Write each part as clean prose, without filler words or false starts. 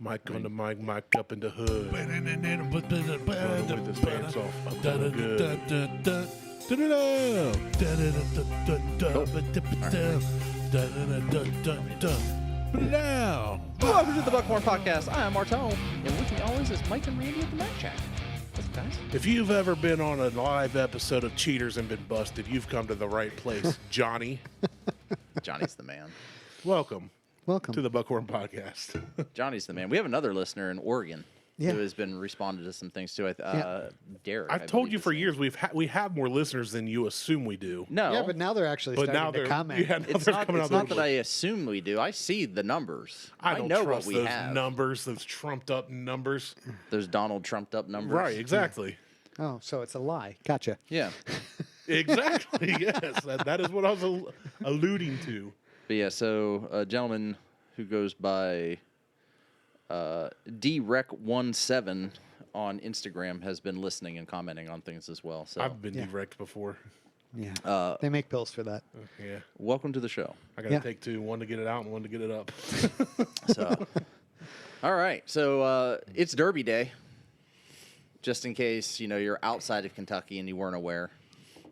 Mic on the mic up in the hood. Running with his pants off. I'm doing good. Welcome to the Buckhorn Podcast. I am Martelle, and with me always is Mike and Randy at the Mac Chat. What's up, guys? If you've ever been on a live episode of Cheaters and been busted, you've come to the right place, Johnny. Johnny's the man. Welcome Welcome to the Buckhorn Podcast. Johnny's the man. We have another listener in Oregon Yeah. who has been responded to some things too. Derek. I've told you for years we have more listeners than you assume we do. No, Yeah, but now they're actually But starting now to they're comment. yeah, now it's they're not. coming It's out not the that I assume we do. I see the numbers. I don't know trust what we those have. numbers, those trumped up numbers. Those Donald Trumped up numbers. Right, exactly. Oh, so it's a lie. Gotcha. Yeah. Exactly, yes. That is what I was alluding to. But yeah, so a gentleman who goes by DREC17 on Instagram has been listening and commenting on things as well. So I've been Yeah. direct before. Yeah. They make pills for that. Yeah. welcome to the show. I got to Yeah. take two, one to get it out and one to get it up. So, all right. So it's Derby Day. Just in case you're outside of Kentucky and you weren't aware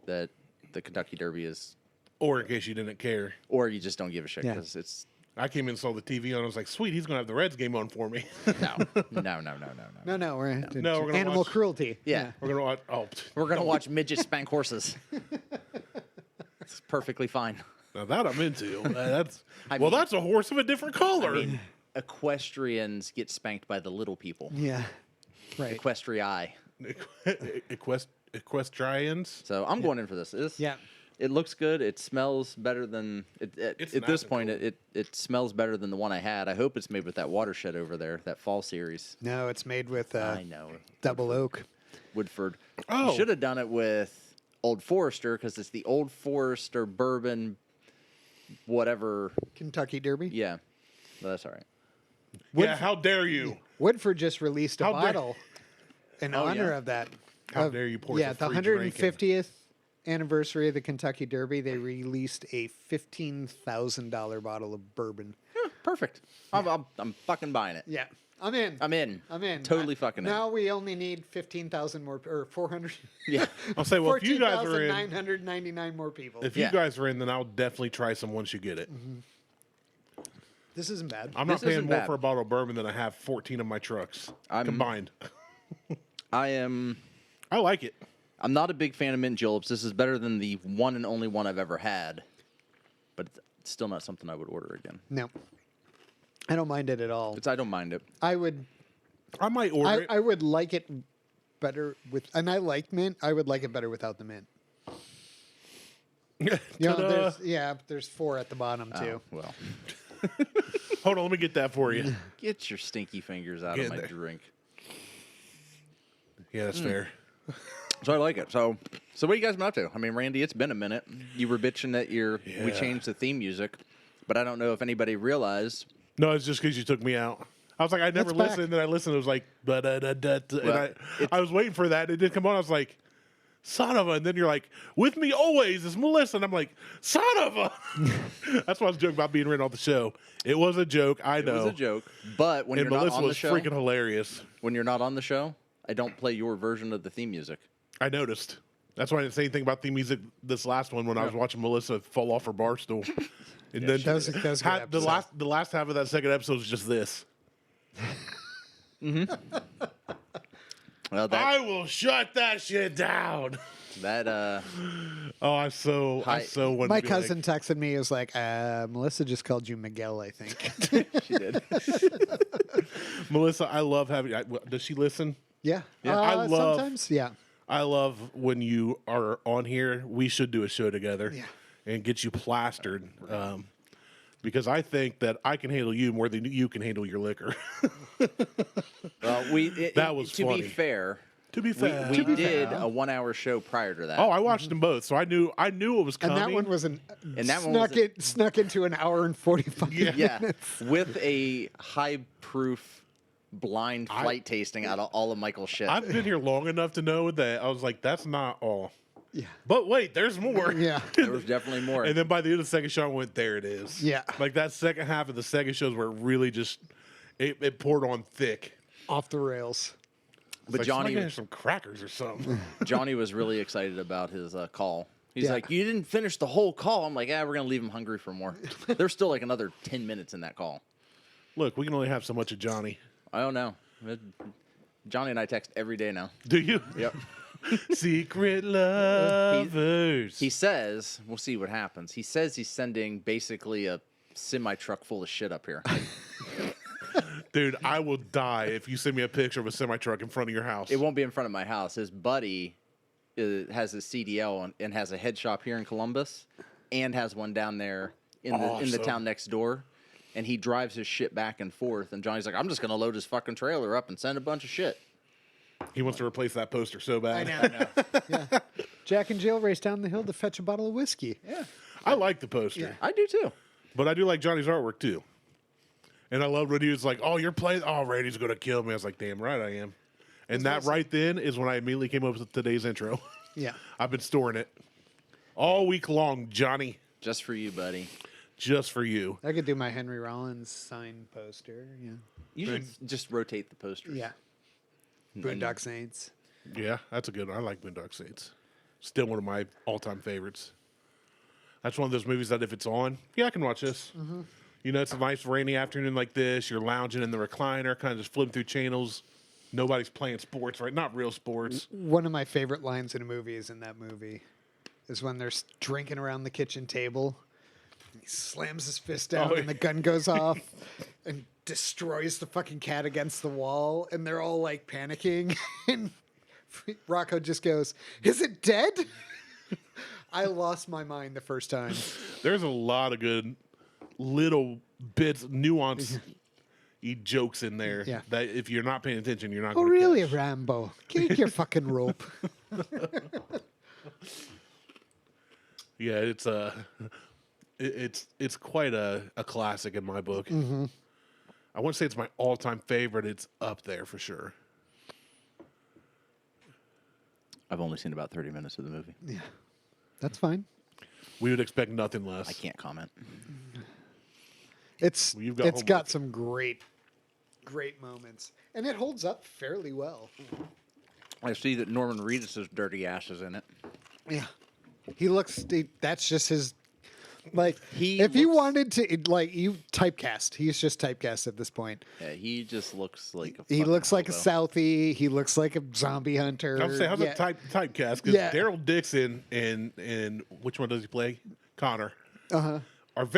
that the Kentucky Derby is, Or in case you didn't care. or you just don't give a shit Yeah. because it's I came in and saw the TV on. I was like, sweet, he's going to have the Reds game on for me. no. No, we're No, we're gonna animal watch- cruelty. Yeah. We're going to watch. Oh, We're gonna watch midgets spank horses. It's perfectly fine. now that I'm into. That's I well, mean- that's a horse of a different color. I mean, equestrians get spanked by the little people. Yeah. Right. Equestrii. Equestrians. So I'm going in for this. Yeah. It looks good. It smells better than It's at this nice point. and It smells better than the one I had. I hope it's made with that watershed over there, that fall series. No, it's made with I know. double oak. Woodford. Oh. You should have done it with Old Forester because it's the Old Forester bourbon, whatever. Kentucky Derby. Yeah, but that's all right. Yeah, how dare you? Woodford just released a How dare- bottle in Oh, honor yeah? of that. How dare you pour Yeah, some the free drinking. 150th anniversary of the Kentucky Derby, they released a $15,000 bottle of bourbon. Yeah, perfect. I'm fucking buying it. Yeah. I'm in. I'm in. I'm in. Totally fucking in. Now we only need 15,000 more, or 400. Yeah. I'll say, well, if you guys are in, 14,999 more people. if Yeah. you guys are in, then I'll definitely try some once you get it. This isn't bad. I'm not This paying isn't more bad. for a bottle of bourbon than I have 14 of my trucks I'm- combined. I'm I like it. not a big fan of mint juleps. This is better than the one and only one I've ever had, but it's still not something I would order again. No. I don't mind it at all. I don't mind it. I would I might order it. I would like it better with, and I like mint. I would like it better without the mint. You know, Ta-da. there's 4 at the bottom too. Oh, well, Hold on, let me get that for you. get your stinky fingers out Get of my there. drink. Yeah, that's fair. So I like it. So what you guys been up to? I mean, Randy, it's been a minute. You were bitching that we Yeah. changed the theme music, but I don't know if anybody realized. No, it's just because you took me out. I was like, I never It's back. listened, and I listened. It was like, da-da-da-da, Well, and I was waiting for that. It didn't come on. I was like, son of a. And then you're like, with me always is Melissa. And I'm like, son of a. That's why I was joking about being written off the show. It was a joke. I know. It was a joke, but when And you're not Melissa on the was show, freaking hilarious. when you're not on the show, I don't play your version of the theme music. I noticed. That's why I didn't say anything about the music this last one when I was watching Melissa fall off her bar stool. And then that was a good episode. the last half of that second episode was just this. Well, I will shut that shit down. that Oh, I so wanted My to be cousin texted me. He was like, Melissa just called you Miguel, I think. she did. Melissa, I love having. Does she listen? Yeah. I love- Sometimes, yeah. I love when you are on here. We should do a show together and get you plastered. Because I think that I can handle you more than you can handle your liquor. Well, That was to funny. be fair. To be fair, We did a 1-hour show prior to that. Oh, I watched them both, so I knew it was And coming. that one was that one was snuck into an hour and 45 yeah, minutes. with a high proof blind flight tasting out of all of Michael's shit. I've been here long enough to know that I was like, that's not all. Yeah. But wait, there's more. Yeah. There was definitely more. And then by the end of the second show, I went, there it is. Yeah. Like that second half of the second show is where it really just, It poured on thick. Off the rails. But Like, Johnny, somebody had some crackers or something. Johnny was really excited about his call. He's Yeah. like, "You didn't finish the whole call." I'm like, "Yeah, we're gonna leave him hungry for more." There's still like another 10 minutes in that call. Look, we can only have so much of Johnny. I don't know. Johnny and I text every day now. Do you? Yep. Secret lovers. He says, we'll see what happens. He says he's sending basically a semi-truck full of shit up here. Dude, I will die if you send me a picture of a semi-truck in front of your house. It won't be in front of my house. His buddy has a CDL and has a head shop here in Columbus and has one down there in the Awesome. town next door. And he drives his shit back and forth. And Johnny's like, "I'm just going to load his fucking trailer up and send a bunch of shit." He wants to replace that poster so bad. I know. Yeah. Jack and Jill race down the hill to fetch a bottle of whiskey. Yeah. I like the poster. Yeah. I do too. But I do like Johnny's artwork too. And I love when he was like, "Oh, you're playing. Oh, Randy's gonna kill me." I was like, "Damn right I am." And that right then is when I immediately came up with today's intro. Yeah. I've been storing it all week long, Johnny, Just for you, buddy. just for you. I could do my Henry Rollins signed poster. Yeah. You should just rotate the posters. Yeah. Boondock Saints. Yeah, that's a good one. I like Boondock Saints. Still one of my all-time favorites. That's one of those movies that if it's on, yeah, I can watch this. Mm-hmm. You know, it's a nice rainy afternoon like this. You're lounging in the recliner, kind of just flipping through channels. Nobody's playing sports, right? Not real sports. One of my favorite lines in a movie is in that movie is when they're drinking around the kitchen table. He slams his fist down Oh, and the gun goes off and destroys the fucking cat against the wall. And they're all like panicking. And Rocco just goes, "Is it dead?" I lost my mind the first time. There's a lot of good little bits, nuance jokes in there Yeah. that if you're not paying attention, you're not Oh, going to really, catch. Rambo? Get your fucking rope. Yeah, it's quite a classic in my book. Mm-hmm. I wouldn't say it's my all-time favorite. It's up there for sure. I've only seen about 30 minutes of the movie. Yeah. That's fine. We would expect nothing less. I can't comment. It's Well, you've got it's homework. got some great moments, and it holds up fairly well. I see that Norman Reedus' dirty ass is in it. Yeah, he looks. That's just his. Like He if you looks- wanted to, like you typecast, he's just typecast at this point. Yeah, he just looks like a He fucking looks like a hobo. Southie. He looks like a zombie hunter. I'm saying, how's yeah. a typecast? Because Yeah. Daryl Dixon and which one does he play? Connor. Uh-huh. Are two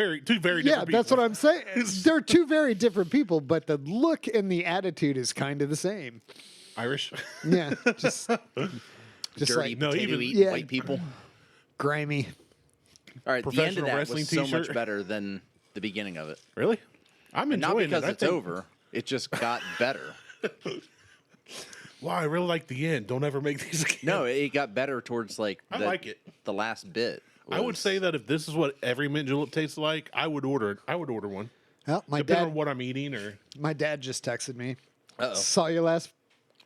very Yeah, different people. that's what I'm saying. They're two very different people, but the look and the attitude is kind of the same. Irish. Yeah, just Dirty like No, potato even- eating Yeah. white people. grimy. All right, the end Professional of that wrestling was so much t-shirt. better than the beginning of it. Really? I'm And not enjoying because it. I it's think- over. It just got better. Wow, I really like the end. Don't ever make these again. No, it got better towards like I like it. The last bit. I would was- say that if this is what every mint julep tastes like, I would order it. I would order one. Well, Depending on what I'm eating, or my dad just texted me. Uh-oh. Saw your last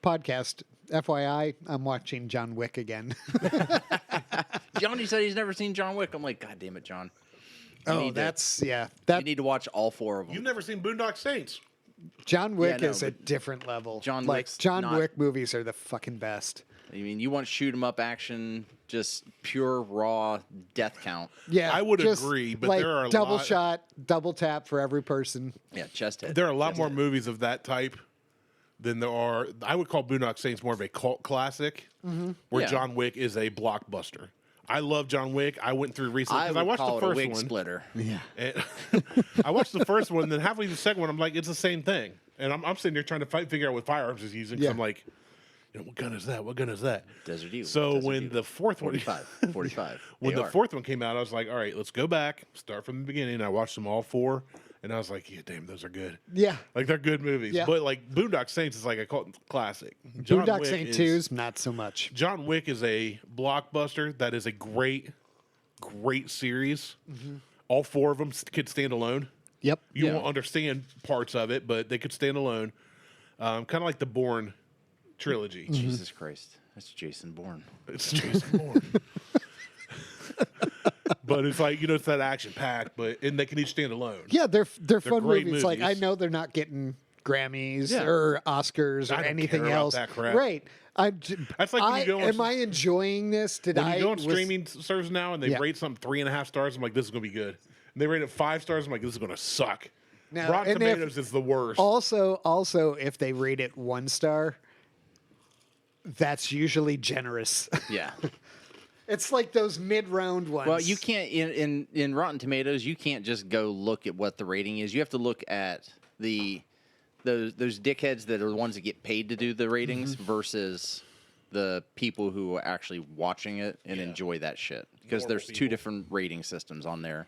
podcast. FYI, I'm watching John Wick again. Johnny said he's never seen John Wick. I'm like, God damn it, John. You need to- yeah. You That need to watch all 4 of them. you've never seen Boondock Saints. John Wick no, is a but different level. John like Wick's John not- Wick movies are the fucking best. I mean, you want shoot 'em up action, just pure raw death count. Yeah, I would just agree, but like there are a double lot- shot, double tap for every person. Yeah, chest head. There are a lot Chest more head. movies of that type than there are. I would call Boondock Saints more of a cult classic, where Yeah. John Wick is a blockbuster. I love John Wick. I went through recently I because would I watched call the it a first wig one. splitter. Yeah, And I watched the first one, then halfway through the second one, I'm like, it's the same thing. And I'm sitting there trying to figure out what firearms he's using. 'Cause Yeah. I'm like, what gun is that? What gun is that? Desert Eagle. So Desert when Eagle. the fourth one, 45. when the AR. fourth one came out, I was like, all right, let's go back, start from the beginning. I watched them all 4, and I was like, yeah, damn, those are good. yeah. Like they're good movies. Yeah. But like Boondock Saints is like a cult classic. John Boondock Wick Saint is- 2's not so much. John Wick is a blockbuster that is a great series. All 4 of them could stand alone. Yep. You Yeah. won't understand parts of it, but they could stand alone. Kind of like the Bourne trilogy. Jesus Christ. That's Jason Bourne. It's Jason Bourne. But it's like, it's that action packed, and they can each stand alone. Yeah, they're fun great movies. Like I movies. know they're not getting Grammys Yeah. or Oscars or I don't anything care about else. that crap. Right. That's like when you go on am I enjoying this? when you go on streaming service now and they Yeah. rate something 3.5 stars. I'm like, this is gonna be good. And they rate it 5 stars. I'm like, this is gonna suck. No, Rotten and if- Tomatoes is the worst. Also, if they rate it 1 star, that's usually generous. Yeah. It's like those mid-round ones. Well, you can't in Rotten Tomatoes. You can't just go look at what the rating is. You have to look at those dickheads that are the ones that get paid to do the ratings versus the people who are actually watching it and enjoy that shit. Because Normal there's two people. different rating systems on there.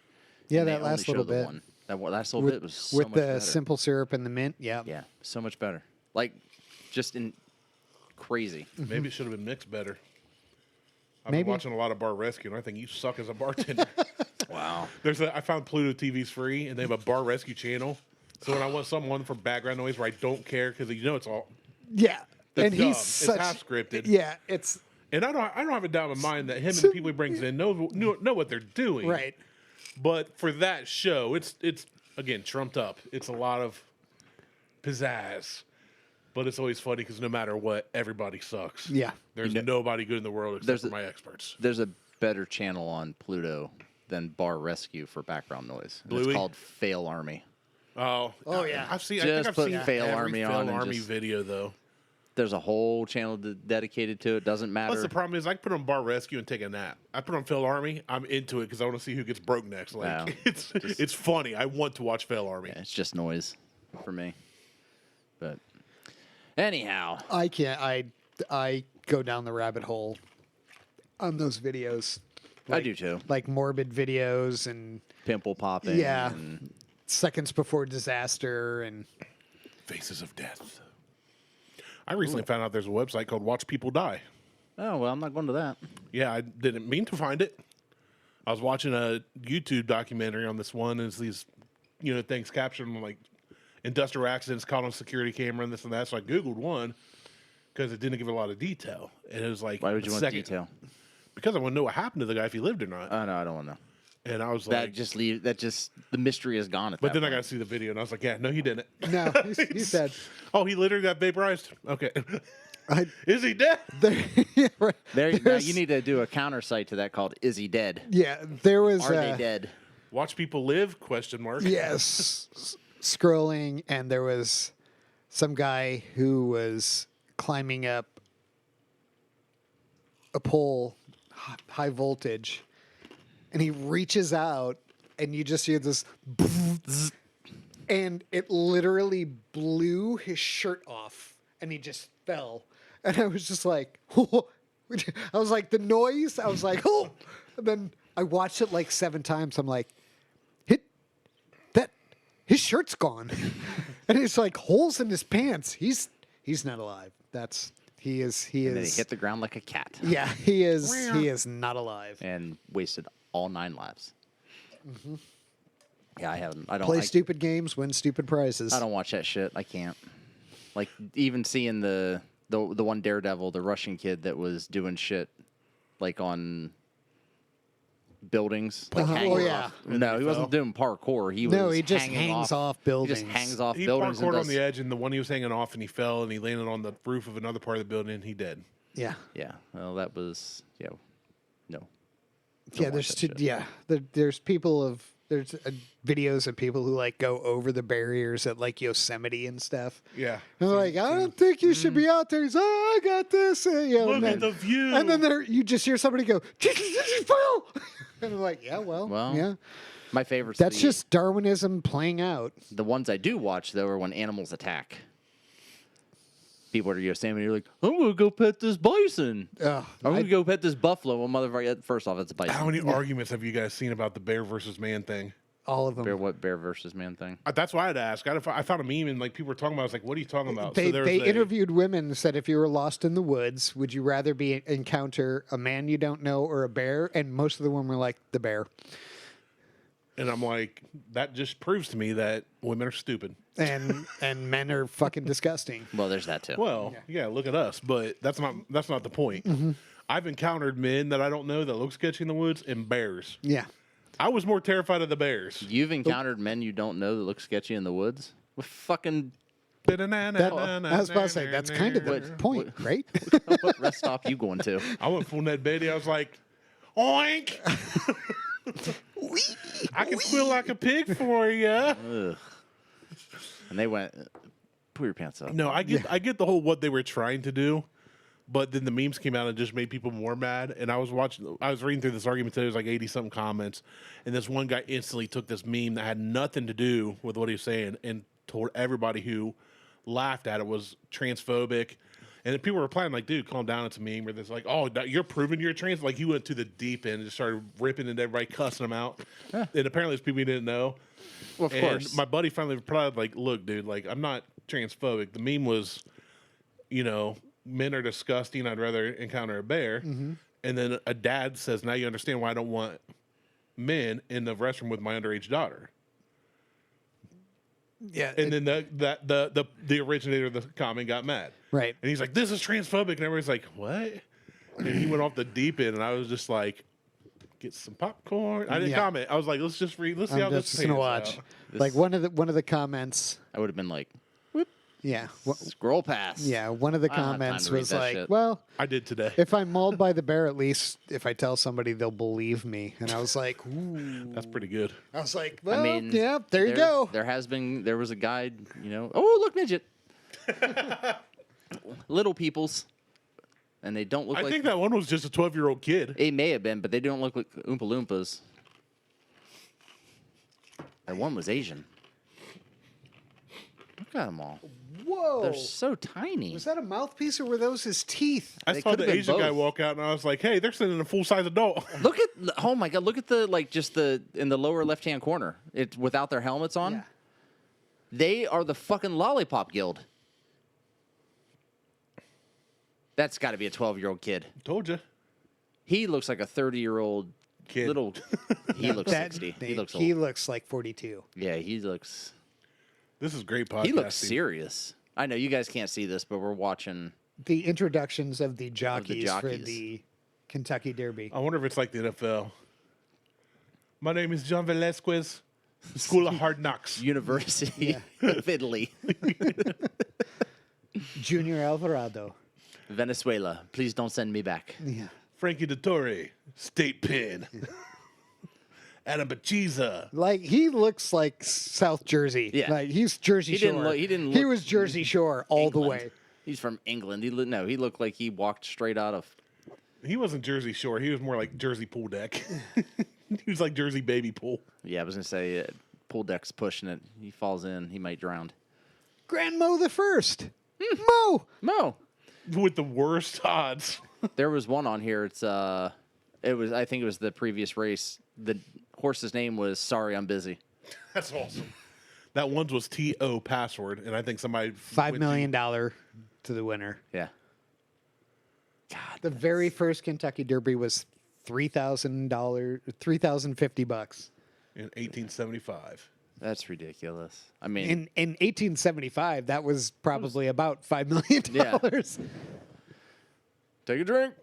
Yeah, and they that only last show little the bit. one. That last little bit was so with much the better. simple syrup and the mint. Yeah. Yeah, so much better. Like, just in crazy. Maybe it should have been mixed better. I've Maybe. been watching a lot of Bar Rescue, and I think you suck as a bartender. Wow. I found Pluto TV's free, and they have a Bar Rescue channel. So when I want someone for background noise where I don't care, because it's all, Yeah. That's and dumb. he's It's such half scripted. Yeah, it's and I don't have a doubt in mind that him and the people he brings in know what they're doing. right. But for that show, it's again trumped up. It's a lot of pizzazz, but it's always funny because no matter what, everybody sucks. Yeah. There's nobody good in the world except for my experts. There's a better channel on Pluto than Bar Rescue for background noise. And Bluey? It's called Fail Army. Oh Yeah. I think Just I've put seen Fail every Army Fail on and Army just- video though. There's a whole channel dedicated to it. Doesn't matter. Plus the problem is I can put on Bar Rescue and take a nap. I put on Fail Army. I'm into it because I want to see who gets broke next. Like Wow. it's funny. I want to watch Fail Army. Yeah, it's just noise for me. But anyhow, I can't. I go down the rabbit hole on those videos. I do too. Like morbid videos and Pimple popping. Yeah. And seconds before disaster and Faces of Death. I recently found out there's a website called Watch People Die. oh well, I'm not going to that. Yeah, I didn't mean to find it. I was watching a YouTube documentary on this one, and it's these, things captured on like industrial accidents caught on security camera and this and that. So I Googled one because it didn't give a lot of detail. And it was like, Why would you the want second- detail? Because I want to know what happened to the guy if he lived or not. Oh no, I don't want to know. And I was That like, just the mystery is gone at but that then I point. got to see the video, and I was like, yeah, no, he didn't. no, he's dead. Oh, he literally got vaporized? Okay. I, Is he dead? yeah, right. There, now There's- you need to do a counter site to that called "Is he dead? Yeah, there was. Are they dead?" Watch People Live? Question mark. Yes, scrolling, and there was some guy who was climbing up a pole, high voltage, and he reaches out, and you just hear this, and it literally blew his shirt off, and he just fell. And I was just like, I was like, the noise, I was like, oh, and then I watched it like 7 times. I'm like, his shirt's gone, and it's like holes in his pants. He's not alive. He is. And then he hit the ground like a cat Yeah, he is. He is not alive. and wasted all 9 lives. Yeah, I haven't. I don't Play I, stupid games, win stupid prizes. I don't watch that shit. I can't. Like even seeing the one Daredevil, the Russian kid that was doing shit like on buildings. Like Uh-huh. hanging Oh, yeah. off. No, he wasn't doing parkour. He No, was he just hanging hangs off buildings. He just hangs off He buildings and parkoured on does, the edge, and the one he was hanging off, and he fell, and he landed on the roof of another part of the building, and he dead. Yeah, Yeah. Well, that was no. yeah. watch There's that two, shit. yeah. There's videos of people who like go over the barriers at like Yosemite and stuff. Yeah. And they're like, I don't think you should be out there. He's, I got this. Look at the view. And then you just hear somebody go, fell. And I'm like, yeah, well, yeah. My favorite. That's just Darwinism playing out. the ones I do watch though are when animals attack. People are Yosemite. You're like, I'm gonna go pet this bison. Ugh, I'm gonna go pet this buffalo. Well, motherfucker. First off, it's a bison. How many arguments have you guys seen about the bear versus man thing? all of them. Bear versus man thing? That's why I had to ask. I found a meme, and like people were talking about. I was like, "What are you talking about?" They, there's they a- interviewed women and said, if you were lost in the woods, would you rather encounter a man you don't know or a bear? And most of the women were like, the bear. and I'm like, that just proves to me that women are stupid. And men are fucking disgusting. Well, there's that too. Well, yeah, look at us, but that's not the point. I've encountered men that I don't know that look sketchy in the woods, and bears. Yeah. I was more terrified of the bears. You've encountered men you don't know that look sketchy in the woods with fucking I was about to say, that's kind of the point, right? What rest stop you going to? I went full Ned Beatty. I was like, oink. I can squeal like a pig for you. Ugh. And they went, pull your pants up. No, I get the whole what they were trying to do, but then the memes came out and just made people more mad. And I was reading through this argument today. There was like 80-something comments, and this one guy instantly took this meme that had nothing to do with what he was saying and told everybody who laughed at it was transphobic. And then people were replying like, dude, calm down, it's a meme. Or this like, oh, you're proving you're trans? Like, he went to the deep end and just started ripping into everybody, cussing them out. Yeah. And apparently it's people he didn't know. Well, of course. My buddy finally replied like, look, dude, like, I'm not transphobic. The meme was, men are disgusting. I'd rather encounter a bear. Mm-hmm. And then a dad says, now you understand why I don't want men in the restroom with my underage daughter. Yeah. And then the originator of the comment got mad. Right. And he's like, this is transphobic. And everybody's like, what? And he went off the deep end. And I was just like, get some popcorn. I didn't comment. I was like, let's just read. Let's see how this just gonna watch. out. Like one of the comments. I would have been like, whoop. Yeah. Scroll past. Yeah. One of the I don't have time comments to read was that like, shit. well, I did today. if I'm mauled by the bear, at least if I tell somebody, they'll believe me. And I was like, ooh. That's pretty good. I was like, well, I mean, yeah, there you go. There was a guide, oh, look, midget. Little peoples. And they don't look like. I think that one was just a 12-year-old kid. It may have been, but they don't look like Oompa Loompas. That one was Asian. Look at them all. Whoa. They're so tiny. Was that a mouthpiece or were those his teeth? I They saw could've the been Asian guy both. walk out, and I was like, hey, they're sending a full-size adult. Look at, oh my God, look at in the lower left-hand corner. It's without their helmets on. Yeah. They are the fucking Lollipop Guild. That's got to be a 12-year-old kid. Told you. He looks like a 30-year-old Kid. little. He looks 60. He looks old. He looks like 42. Yeah, he looks. This is great podcasting. He looks serious. I know you guys can't see this, but we're watching. The introductions of the jockeys, for jockeys. the Kentucky Derby. I wonder if it's like the NFL. My name is John Velasquez, School of Hard Knocks. University of Italy, Junior Alvarado. Venezuela. Please don't send me back. Yeah. Frankie Dettori, State Pin. Adam Bachiza. Like, he looks like South Jersey. Yeah. Like, he's Jersey He Shore. didn't look- he didn't He look was Jersey Shore all the England. way. He's from England. He looked like he walked straight out of. He wasn't Jersey Shore. He was more like Jersey Pool Deck. He was like Jersey Baby Pool. Yeah, I was gonna say pool deck's pushing it. He falls in, he might drown. Grand Mo the First. Mo. Mo. With the worst odds. There was one on here. I think it was the previous race. The horse's name was Sorry I'm Busy. That's awesome. That one's was TO password, and I think somebody $5 million to the winner. Yeah. The very first Kentucky Derby was $3,000, $3,050 in 1875. That's ridiculous. I mean, in 1875. That was probably about $5 million. Yeah. Take a drink.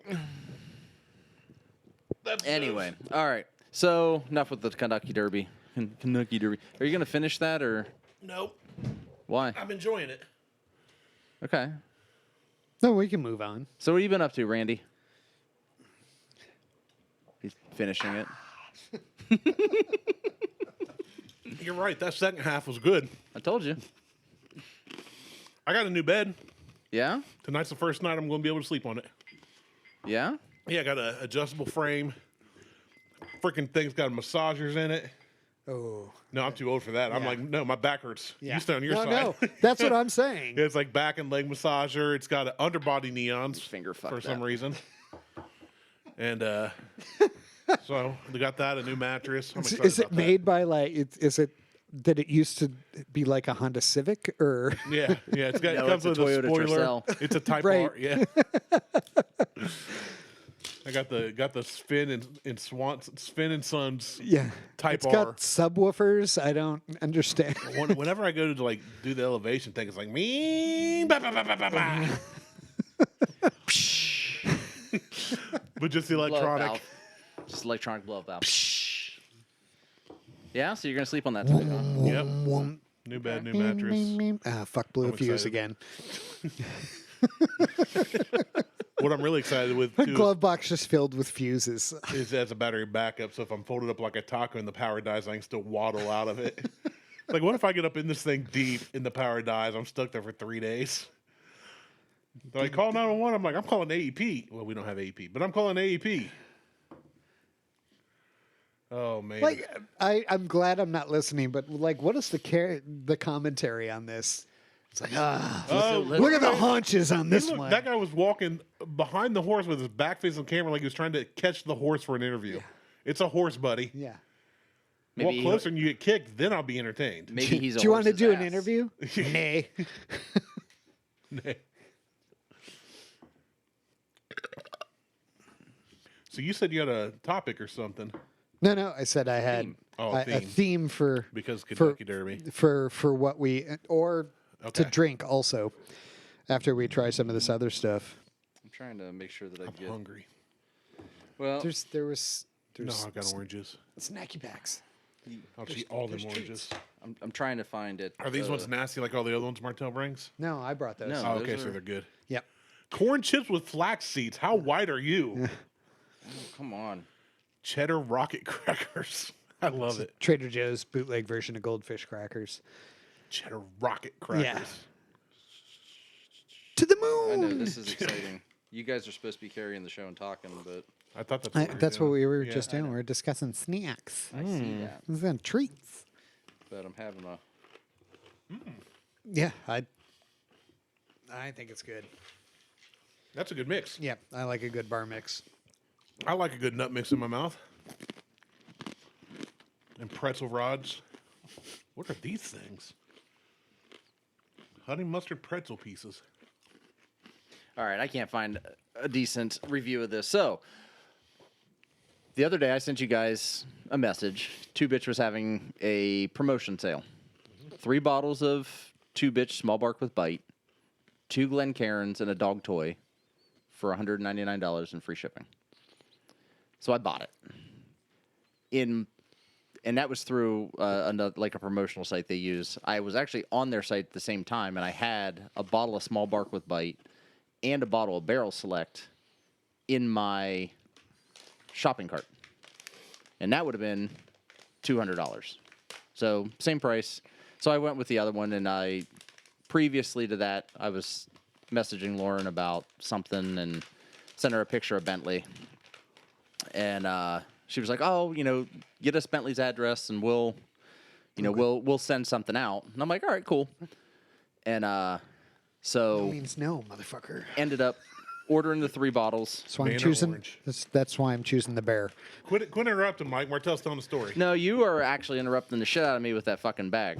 Anyway, all right. So enough with the Kentucky Derby. Kentucky Derby. Are you going to finish that or Nope. why? I'm enjoying it. Okay. No, we can move on. So what have you been up to, Randy? He's finishing it. You're right. That second half was good. I told you. I got a new bed. Yeah? Tonight's the first night I'm going to be able to sleep on it. Yeah? Yeah, I got an adjustable frame. Freaking thing's got massagers in it. Oh. No, I'm too old for that. I'm Yeah. like, no, my back hurts. Yeah. You stay on your side. No, that's what I'm saying. Yeah, it's like back and leg massager. It's got an underbody neons Finger fuck for some that. reason. And so they got that, a new mattress. I'm excited Is it about made by like? Is it that it used to be like a Honda Civic or? that. Yeah. It's got No, it comes it's a with a Toyota spoiler. Tercel. It's a Type Right. R. Yeah. I got the Spin and Sons. Yeah, Type it's R. got subwoofers. I don't understand. Whenever I go to like do the elevation thing, it's like me. Ba, ba, ba, ba, ba, ba. But just the Blow electronic. valve. Just electronic blow valve. Yeah, so you're going to sleep on that tonight, huh? Yep. New bed, new mattress. Fuck, blew I'm a fuse excited. again. What I'm really excited with My too glove box just filled with fuses. is as a battery backup. So if I'm folded up like a taco and the power dies, I can still waddle out of it. Like, what if I get up in this thing deep and the power dies? I'm stuck there for 3 days. They're like, call 911. I'm like, I'm calling AEP. Well, we don't have AEP, but I'm calling AEP. Oh man! Like, I'm glad I'm not listening, but like, what is the commentary on this? It's like, look at the haunches on this one. That guy was walking behind the horse with his back facing the camera like he was trying to catch the horse for an interview. Yeah. It's a horse, buddy. Yeah. Walk closer and you get kicked, then I'll be entertained. Maybe he's. Do you want to do an interview? Nay. Nay. So you said you had a topic or something. No. I said I had a theme for because Kentucky Derby for what we to drink also after we try some of this other stuff. I'm trying to make sure that I get hungry. Well, there's no, I got oranges. Snacky packs. I'll eat all them oranges. I'm trying to find it. Are these ones nasty like all the other ones Martelle brings? No, I brought those. No. Oh, okay, so they're good. Yep. Corn chips with flax seeds. How white are you? Oh, come on. Cheddar rocket crackers. I love it. Trader Joe's bootleg version of goldfish crackers. Cheddar rocket crackers. Yeah. To the moon. I know this is exciting. You guys are supposed to be carrying the show and talking, but I thought that's what we were just doing. We were discussing snacks. I see that. These are treats. But I'm having a. Yeah, I think it's good. That's a good mix. Yeah, I like a good bar mix. I like a good nut mix in my mouth. And pretzel rods. What are these things? Honey mustard pretzel pieces. All right, I can't find a decent review of this. So, the other day I sent you guys a message. Two Bitch was having a promotion sale. 3 bottles of Two Bitch Small Bark with Bite, 2 Glencairns, and a dog toy for $199 and free shipping. So I bought it. And that was through another, like a promotional site they use. I was actually on their site at the same time, and I had a bottle of Small Bark with Bite and a bottle of Barrel Select in my shopping cart. And that would have been $200. So same price. So I went with the other one, and previously to that, I was messaging Lauren about something and sent her a picture of Bentley. And she was like, "Oh, get us Bentley's address, and we'll send something out." And I'm like, "All right, cool." And so That means no, motherfucker. ended up ordering the 3 bottles. So I'm Man or choosing. orange? That's why I'm choosing the bear. Quit interrupting, Mike. Martelle's telling a story. No, you are actually interrupting the shit out of me with that fucking bag.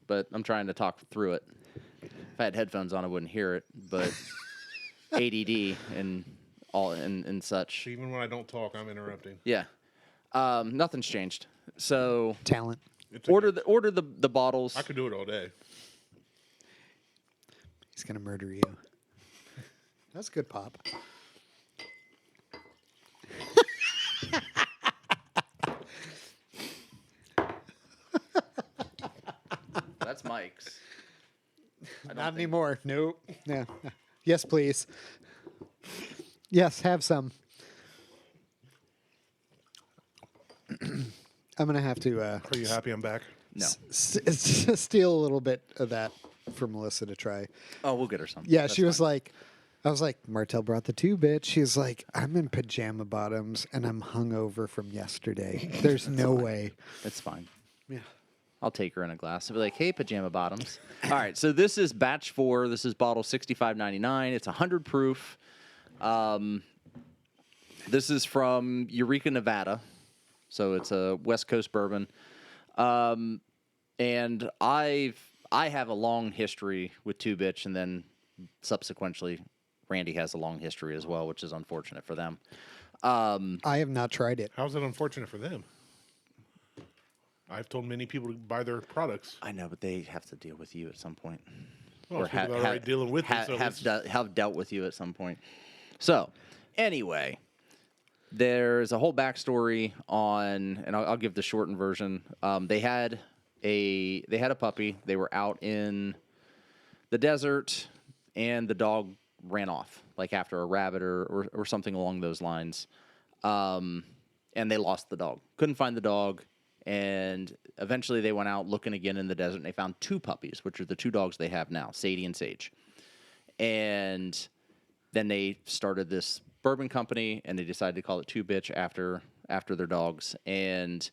But I'm trying to talk through it. If I had headphones on, I wouldn't hear it. But ADD and all and such. Even when I don't talk, I'm interrupting. Yeah. Nothing's changed. So Talent. It's order the bottles. I could do it all day. He's gonna murder you. That's good pop. That's Mike's. Not anymore. Nope. Yeah. Yes, please. Yes, have some. I'm gonna have to Are you happy I'm back? No. steal a little bit of that for Melissa to try. Oh, we'll get her some. Yeah, That's she was fine. like, I was like, Martelle brought the 2 bitch. She's like, I'm in pajama bottoms and I'm hungover from yesterday. There's no way. It's fine. Yeah. I'll take her in a glass. I'll be like, "Hey, pajama bottoms." All right, so this is batch 4. This is bottle 65.99. It's 100 proof. This is from Eureka, Nevada. So it's a West Coast bourbon. And I have a long history with Two Bitch, and then subsequently Randy has a long history as well, which is unfortunate for them. I have not tried it. How's it unfortunate for them? I've told many people to buy their products. I know, but they have to deal with you at some point. Well, people that are already dealing with it, so have dealt with you at some point. So, anyway, there's a whole backstory on, and I'll give the shortened version. They had they had a puppy. They were out in the desert, and the dog ran off, like after a rabbit or something along those lines. And they lost the dog. Couldn't find the dog. And eventually they went out looking again in the desert, and they found 2 puppies, which are the 2 dogs they have now, Sadie and Sage. And then they started this bourbon company, and they decided to call it Two Bitch after their dogs. And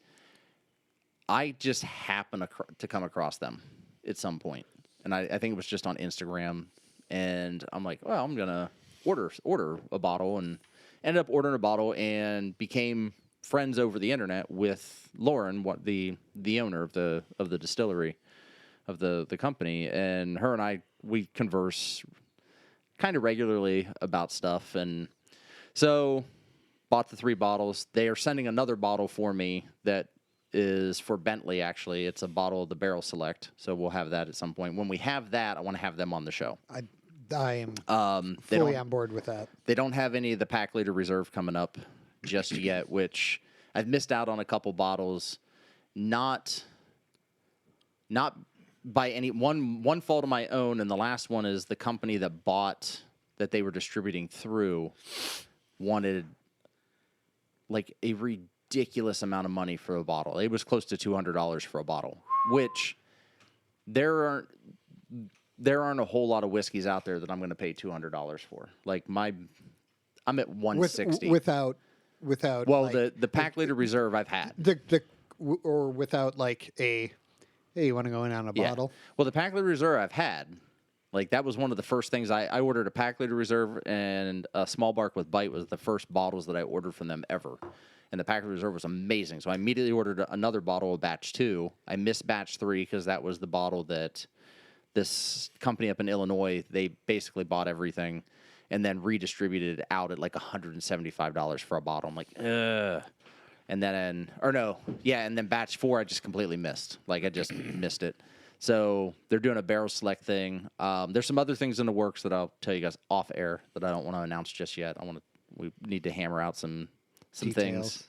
I just happened to come across them at some point. And I think it was just on Instagram. And I'm like, well, I'm going to order a bottle, and ended up ordering a bottle and became friends over the internet with Lauren, the owner of the distillery, of the company. And her and I, we converse kind of regularly about stuff. And so bought the 3 bottles. They are sending another bottle for me that is for Bentley, actually. It's a bottle of the Barrel Select, so we'll have that at some point. When we have that, I want to have them on the show. I am fully on board with that. They don't have any of the Pack Leader Reserve coming up just yet, which I've missed out on a couple bottles. Not by any one fault of my own, and the last one is the company that they were distributing through wanted like a ridiculous amount of money for a bottle. It was close to $200 for a bottle, which there aren't a whole lot of whiskeys out there that I'm going to pay $200 for. Like I'm at $160 without. Well, like, the Pack Leader Reserve I've had or without like a, hey, you want to go in on a bottle? Well, the Pack Leader Reserve I've had. Like, that was one of the first things I ordered. A Pack Leader Reserve, and a Small Bark with Bite was the first bottles that I ordered from them ever. And the Pack Leader Reserve was amazing. So I immediately ordered another bottle of batch 2. I missed batch 3 because that was the bottle that this company up in Illinois, they basically bought everything and then redistributed it out at like $175 for a bottle. I'm like, ugh. And then, and then batch 4 I just completely missed. Like, I just missed it. So they're doing a Barrel Select thing. There's some other things in the works that I'll tell you guys off air that I don't want to announce just yet. We need to hammer out some things.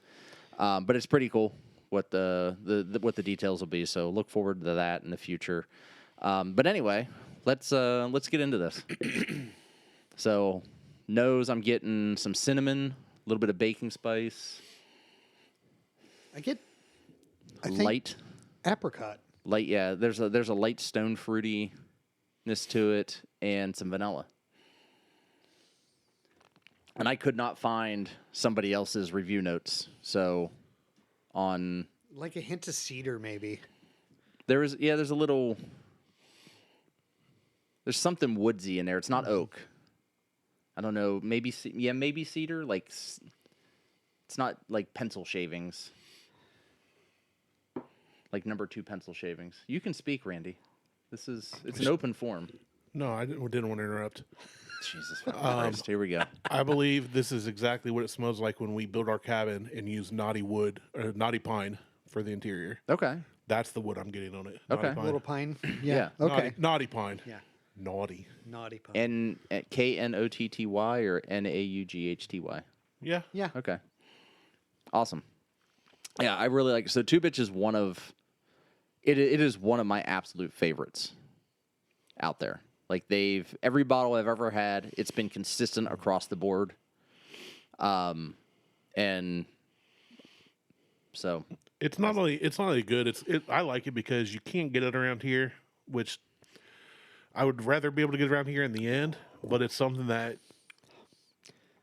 But it's pretty cool what the details will be. So look forward to that in the future. But anyway, let's get into this. So nose, I'm getting some cinnamon, a little bit of baking spice. I think light apricot. Light, yeah. There's a light stone fruitiness to it, and some vanilla. And I could not find somebody else's review notes, so on Like a hint of cedar, maybe. there's a little. There's something woodsy in there. It's not oak. I don't know. Maybe cedar. Like, it's not like pencil shavings. Like number 2 pencil shavings. You can speak, Randy. It's an open forum. No, I didn't want to interrupt. Jesus Christ. Here we go. I believe this is exactly what it smells like when we build our cabin and use knotty wood or knotty pine for the interior. Okay. That's the wood I'm getting on it. Okay. Knotty pine. Little pine. Yeah. Okay. Naughty pine. Yeah. Naughty. Naughty pine. Knotty or Naughdty? Yeah. Yeah. Okay. Awesome. Yeah, I really like it. So Two Bitch is one of my absolute favorites out there. Like, every bottle I've ever had, it's been consistent across the board. And so It's not only good. I like it because you can't get it around here, which I would rather be able to get around here in the end. But it's something that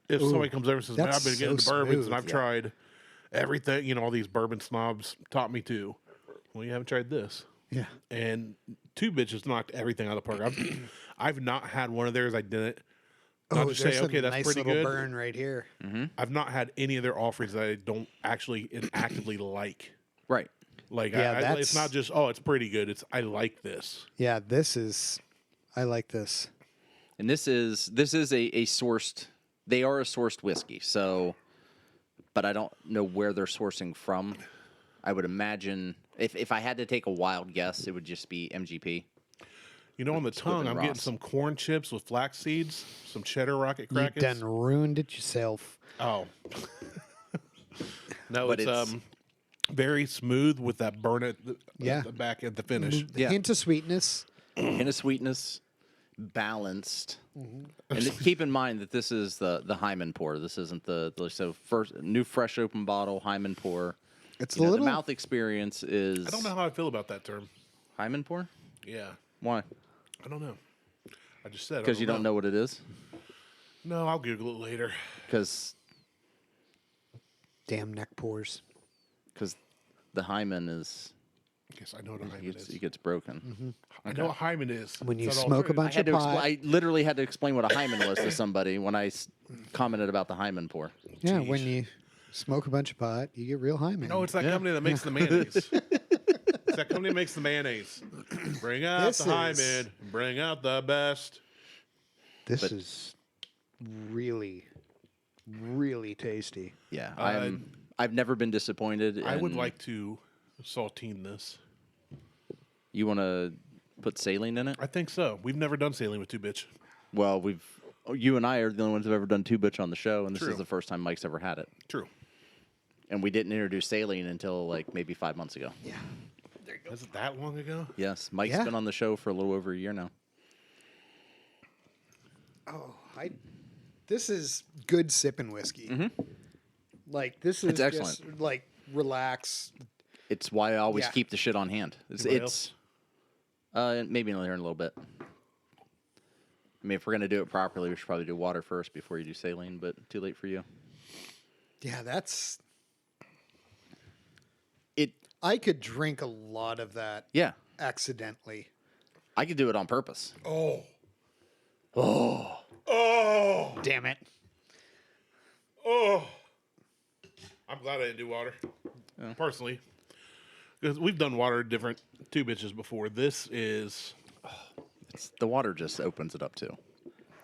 if somebody comes over and says, "Man, I've been getting into bourbons and I've tried everything," all these bourbon snobs taught me to. Well, you haven't tried this. Yeah. And Two Bitches knocked everything out of the park. I've not had one of theirs. I didn't. Not to say, there's okay, a that's nice pretty little good. burn right here. I've not had any of their offerings that I don't actually and actively like. right. Like, Yeah, it's not just, oh, it's pretty good. It's, I like this. Yeah, I like this. And this is a sourced. They are a sourced whiskey. So, but I don't know where they're sourcing from. I would imagine if I had to take a wild guess, it would just be MGP. On the tongue, I'm getting some corn chips with flax seeds, some cheddar rocket You crackers. done ruined it yourself. Oh. No, But it's very smooth with that burn at Yeah. the back at the finish. Yeah. Hint of sweetness. Hint of sweetness, balanced. Mm-hmm. And keep in mind that this is the Hyman pour. This isn't so first new fresh open bottle Hyman pour. It's You a know, little. the mouth experience is. I don't know how I feel about that term. Hyman pour. Yeah, Why? I don't know. I just said Because you don't know what it is. No, I'll Google it later. Because Damn neck pores. the Hyman is Yes, I know what a hymen is. it gets broken. I know what hymen is. When you Is that all smoke a true? bunch of pot. I literally had to explain what a Hyman was to somebody when I commented about the Hyman pour. Yeah, Jeez. when you smoke a bunch of pot, you get real high, man. No, it's that company that makes the mayonnaise. It's that company that makes the mayonnaise. Bring out This the is- hymen. Bring out the best. This is really, really tasty. Yeah, I've never been disappointed. I would in- like to saltine this. You want to put saline in it? I think so. We've never done sailing with Two Bitch. Well, you and I are the only ones who've ever done Two Bitch on the show, and this True. is the first time Mike's ever had it. True. And we didn't introduce saline until like maybe 5 months ago. Yeah. Was it that long ago? Yes, Mike's Yeah. been on the show for a little over a year now. Oh, this is good sipping whiskey. Like this is It's excellent. just like relax. It's why I always Yeah. keep the shit on hand. Anybody else? Maybe here in a little bit. I mean, if we're gonna do it properly, we should probably do water first before you do saline. But too late for you. Yeah, that's. It. I could drink a lot of that Yeah, accidentally. I could do it on purpose. Oh. Oh, Oh. Damn it. Oh. I'm glad I didn't do water. Personally. Because we've done water different Two Bitches before. This is. the water just opens it up too.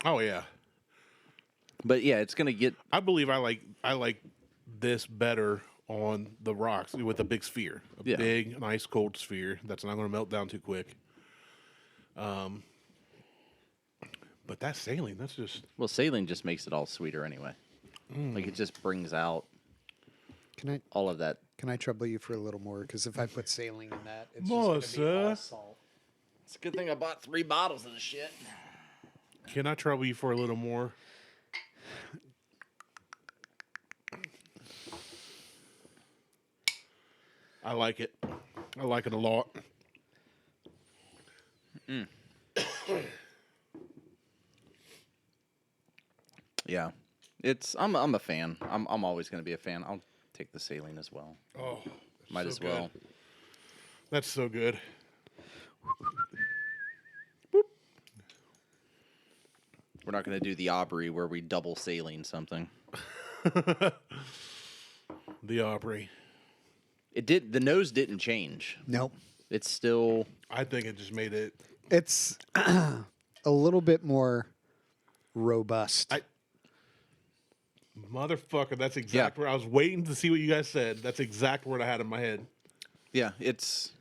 Oh, yeah. But yeah, it's gonna get. I believe I like this better on the rocks with a big sphere, a Yeah. big, nice, cold sphere that's not going to melt down too quick. But that saline, that's just Well, saline just makes it all sweeter anyway. Like it just brings out Can all of that. I trouble you for a little more? Because if I put saline in that, it's More, just gonna be all sir. salt. It's a good thing I bought 3 bottles of the shit. Can I trouble you for a little more? I like it. I like it a lot. Yeah, I'm a fan. I'm always going to be a fan. I'll take the saline as well. Oh, Might so as well. good. That's so good. We're not going to do the Aubrey where we double saline something. The Aubrey. The nose didn't change. Nope. It's still. I think it just made it. It's a little bit more robust. Motherfucker, that's exactly where I was waiting to see what you guys said. That's exactly what I had in my head. Yeah, it's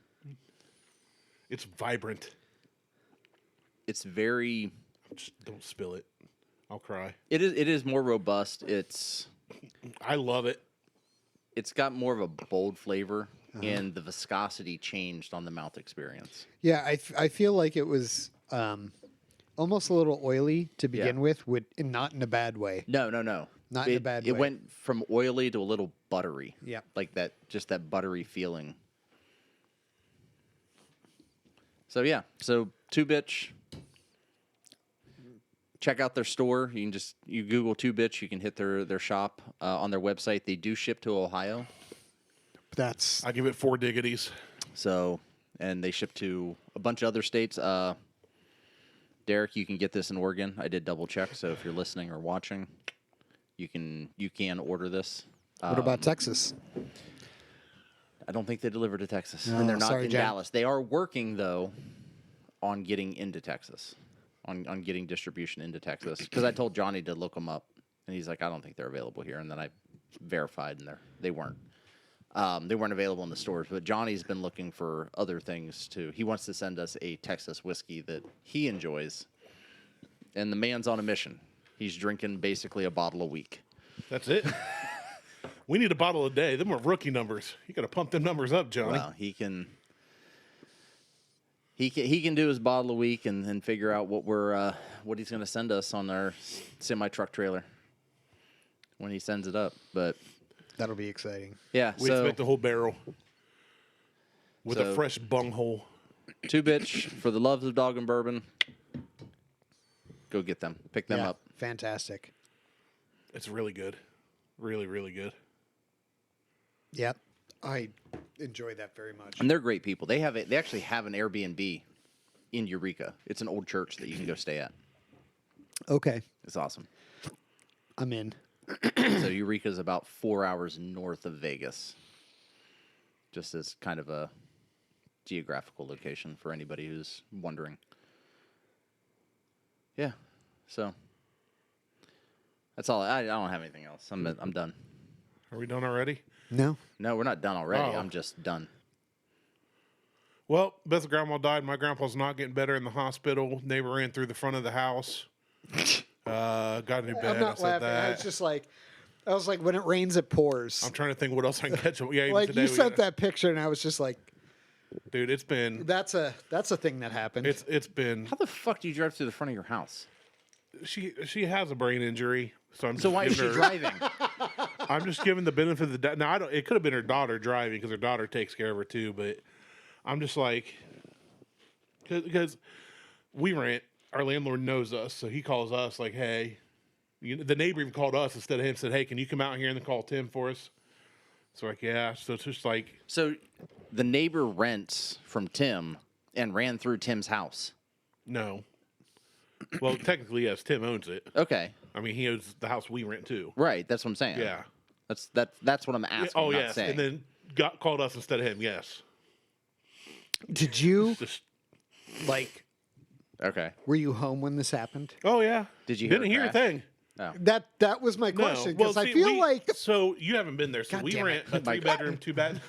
vibrant. very. Just don't spill it. I'll cry. It is more robust. I love it. It's got more of a bold flavor, and the viscosity changed on the mouth experience. Yeah, I feel like it was almost a little oily to begin with, and not in a bad way. No. Not in a bad It way. went from oily to a little buttery. Yeah. Like that, just that buttery feeling. So yeah, Two Bitch. Check out their store. You Google Two Bitch. You can hit their shop on their website. They do ship to Ohio. That's I give it 4 diggities. So, and they ship to a bunch of other states. Derek, you can get this in Oregon. I did double check. So if you're listening or watching, you can order this. what about Texas? I don't think they deliver to Texas, No, and they're not sorry, in Jack. Dallas. They are working though on getting into Texas, on getting distribution into Texas. Because I told Johnny to look them up, and he's like, I don't think they're available here. And then I verified, and they weren't. They weren't available in the stores. But Johnny's been looking for other things too. He wants to send us a Texas whiskey that he enjoys, and the man's on a mission. He's drinking basically a bottle a week. That's it. We need a bottle a day. Them are rookie numbers. You got to pump them numbers up, Johnny. Well, he can do his bottle a week and figure out what he's going to send us on our semi truck trailer when he sends it up. But That'll be exciting. yeah, We expect the whole barrel with a fresh bunghole. Two Bitch, for the loves of dog and bourbon, go get them. Pick them up. Fantastic. It's really good. Really, really good. Yep. I enjoy that very much. And they're great people. They actually have an Airbnb in Eureka. It's an old church that you can go stay at. Okay. It's awesome. I'm in. So Eureka is about 4 hours north of Vegas. Just as kind of a geographical location for anybody who's wondering. Yeah. So that's all. I don't have anything else. I'm done. Are we done already? No. No, we're not done already. Oh. I'm just done. Well, Beth's grandma died. My grandpa's not getting better in the hospital. Neighbor ran through the front of the house. Got a new bed. I'm not I said laughing. that. I was like, when it rains, it pours. I'm trying to think what else I can catch. Yeah, even Like today you we sent got- that picture, and I was just like, Dude, it's been. that's a thing that happened. It's been. How the fuck do you drive through the front of your house? She has a brain injury, so I'm. So just why is she giving her- driving? I'm just giving the benefit of the doubt. Now I don't. It could have been her daughter driving because her daughter takes care of her too. But I'm just like, because we rent. Our landlord knows us, so he calls us like, "Hey," the neighbor even called us instead of him. Said, "Hey, can you come out here and then call Tim for us?" So like, yeah. So it's just like, So the neighbor rents from Tim and ran through Tim's house. no. Well, technically, yes. Tim owns it. Okay. I mean, he owns the house we rent too. Right. That's what I'm saying. Yeah. That's what I'm asking. Oh not yes, saying. and then called us instead of him. Yes. Did you Just. like? Okay. Were you home when this happened? Oh yeah. Did you hear Didn't it hear a crash? thing. That was my question because I feel like so you haven't been there. So God we damn rent it. a 3-bedroom, 2-bed.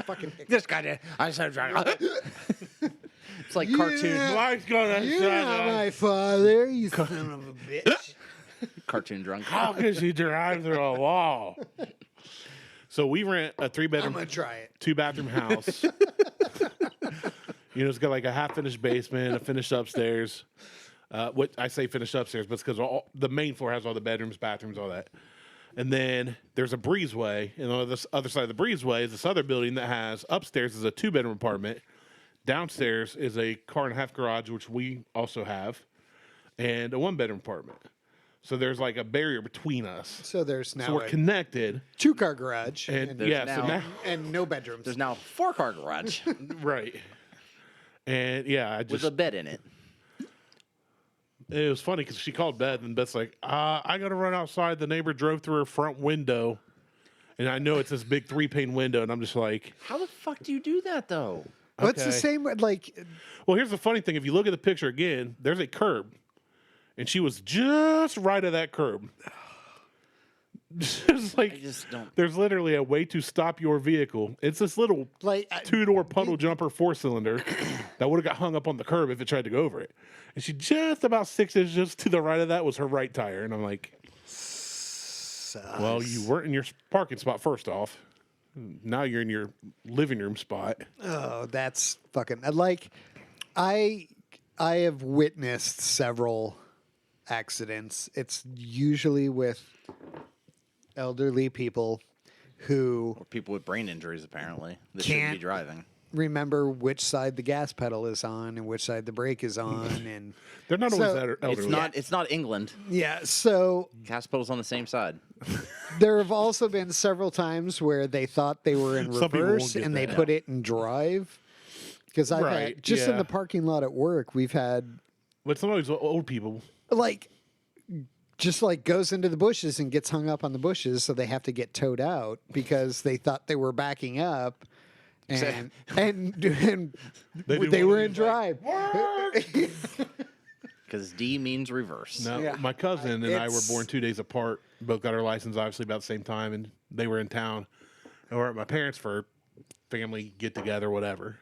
fucking This guy did. I said, it's like cartoon, Yeah. Life's gonna You're shut not up. my father, you son of a bitch. cartoon drunk. How can she drive through a wall? So we rent a I'm 3-bedroom, gonna try it. 2-bathroom house. It's got like a half-finished basement, a finished upstairs. What I say finished upstairs, but it's because the main floor has all the bedrooms, bathrooms, all that. And then there's a breezeway, and on this other side of the breezeway is this other building that has upstairs is a 2-bedroom apartment. Downstairs is a car-and-a-half garage, which we also have, and a 1-bedroom apartment. So there's like a barrier between us. So there's now So we're a connected. 2-car garage And There's yeah, now- so now and no bedrooms. There's now a 4-car garage right. And yeah, I with just a bed in it. it was funny because she called Beth, and Beth's like, I gotta run outside. The neighbor drove through her front window, and I know it's this big 3-pane window, and I'm just like, How the fuck do you do that though? Well, it's the okay. same with, like, well, here's the funny thing. If you look at the picture again, there's a curb, and she was just right of that curb. Just like I just don't. there's literally a way to stop your vehicle. It's this little like 2-door puddle jumper 4-cylinder that would have got hung up on the curb if it tried to go over it. And she just about 6 inches to the right of that was her right tire. And I'm like, well, you weren't in your parking spot first off. Now you're in your living room spot. oh, that's fucking like I have witnessed several accidents. It's usually with elderly people who Or people with brain injuries apparently that shouldn't be Can't- driving. remember which side the gas pedal is on and which side the brake is on and They're not So, always that elderly. It's not England. yeah, so Gas pedal's on the same side. there have also been several times where they thought they were in Some people won't reverse get and they that. put it in drive. Because I've Right, had just in yeah. the parking lot at work, we've had But some of these old people. like just like goes into the bushes and gets hung up on the bushes, so they have to get towed out because they thought they were backing up, and and They they do were one in of these, like, drive. Because D means reverse. No, Yeah. my cousin and I were It's- born 2 days apart. Both got our license obviously about the same time, and they were in town. And we're at my parents for family get together, whatever,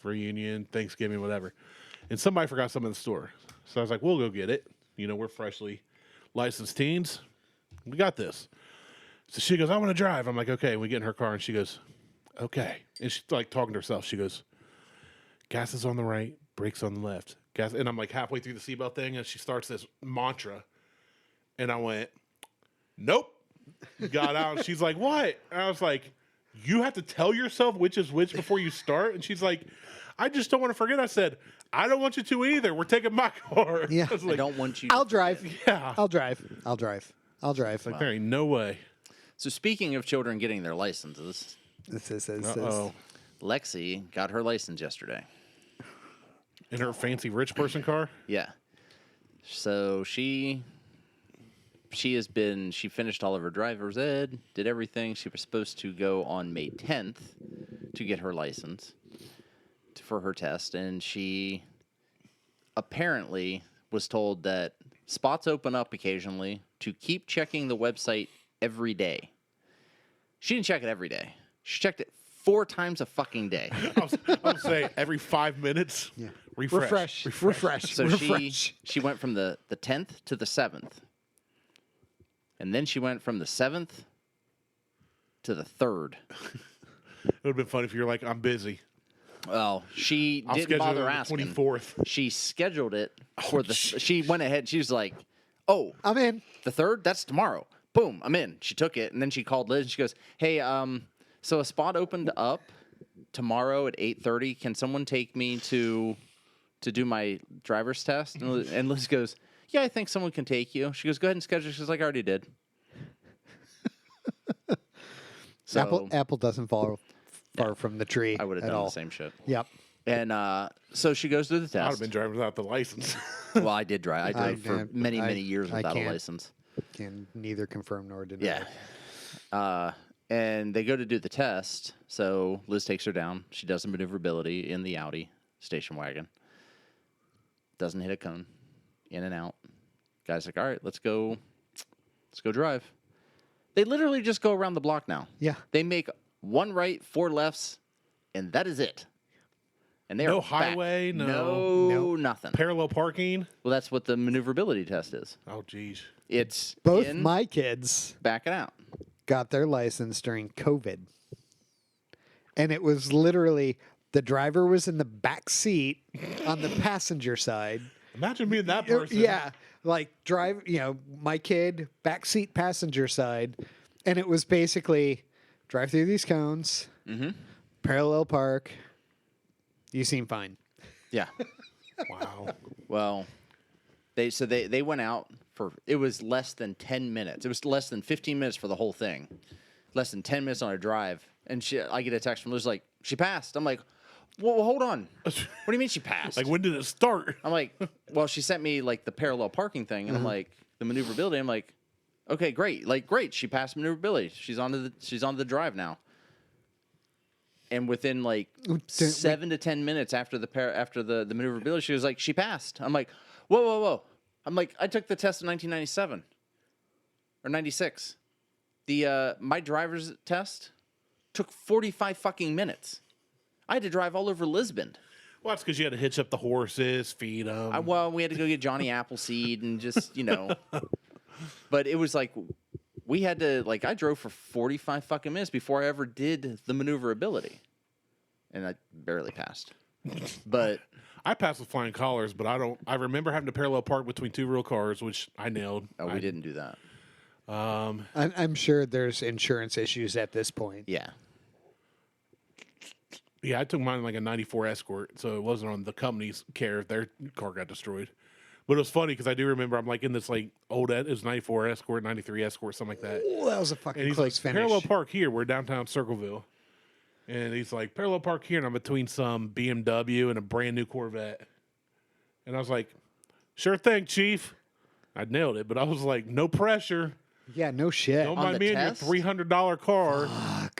reunion, Thanksgiving, whatever. And somebody forgot something in the store, so I was like, "We'll go get it." We're freshly licensed teens. We got this. So she goes, I want to drive. I'm like, okay. We get in her car and she goes, okay. And she's like talking to herself. She goes, gas is on the right, brakes on the left. Gas. And I'm like halfway through the seatbelt thing and she starts this mantra. And I went, nope. Got out. And she's like, what? And I was like, you have to tell yourself which is which before you start? And she's like, I just don't want to forget. I said, I don't want you to either. We're taking my car. Yeah. I was I like, don't want you. I'll drive. yeah. I'll drive. I'll drive. I'll drive. Like, there ain't no way. So speaking of children getting their licenses, This. Uh-oh. Lexi got her license yesterday. In her fancy rich person car? Yeah. So she finished all of her driver's ed, did everything. She was supposed to go on May 10th to get her license for her test, and she apparently was told that spots open up occasionally to keep checking the website every day. She didn't check it every day. She checked it 4 times a fucking day. I was say every 5 minutes. Yeah. Refresh. So Refresh. she went from the 10th to the 7th. And then she went from the 7th to the 3rd. It would have been fun if you're like, I'm busy. Well, she I'll didn't schedule bother it on asking. the 24th. She scheduled it for she went ahead. She was like, oh, I'm in. the 3rd? That's tomorrow. Boom, I'm in. She took it, and then she called Liz, and she goes, hey, so a spot opened up tomorrow at 8:30. Can someone take me to do my driver's test? And Liz goes, yeah, I think someone can take you. She goes, go ahead and schedule. She's like, I already did. So Apple doesn't fall far from the tree. I would have at done all. the same shit. Yep. And so she goes through the I'd have test. been driving without the license. Well, I did drive. I drove for many years I without a can't. license. Can neither confirm nor deny. Yeah. And they go to do the test. So Liz takes her down. She does the maneuverability in the Audi station wagon. Doesn't hit a cone. In and out. Guy's like, all right, let's go drive. They literally just go around the block now. Yeah. They make 1 right, 4 lefts, and that is it. And they No are back. highway, no No. nothing. Parallel parking. Well, that's what the maneuverability test is. Oh, geez. It's Both in, my kids backing out. got their license during COVID. And it was literally the driver was in the back seat on the passenger side. Imagine being that person. Yeah. Like my kid, back seat passenger side. And it was basically drive through these cones, parallel park. You seem fine. Yeah. Wow. Well, they went out for, it was less than 10 minutes. It was less than 15 minutes for the whole thing. Less than 10 minutes on a drive. And I get a text from Liz like, she passed. I'm like, well, hold on. What do you mean she passed? Like, when did it start? I'm like, well, she sent me like the parallel parking thing, and I'm like, the maneuverability. I'm like, okay, great, great. She passed maneuverability. She's on the drive now. And within like 7 to 10 minutes after the maneuverability, she was like, she passed. I'm like, whoa. I'm like, I took the test in 1997 or 96. My driver's test took 45 fucking minutes. I had to drive all over Lisbon. Well, that's because you had to hitch up the horses, feed them. We had to go get Johnny Appleseed and just, But it was like, we had to, I drove for 45 fucking minutes before I ever did the maneuverability. And I barely passed. But I passed with flying collars, but I remember having to parallel park between 2 real cars, which I nailed. we didn't do that. I'm sure there's insurance issues at this point. Yeah. Yeah, I took mine like a 94 Escort, so it wasn't on the company's care if their car got destroyed. But it was funny because I do remember I'm like in this old, it was 94 Escort, 93 Escort, something like that. Oh, that was a And fucking he's close like, finish. parallel park here. We're downtown Circleville. And he's like, parallel park here. And I'm between some BMW and a brand new Corvette. And I was like, sure thing, Chief. I nailed it, but I was like, no pressure. Yeah, no shit. Don't On mind the me in your test? $300 car.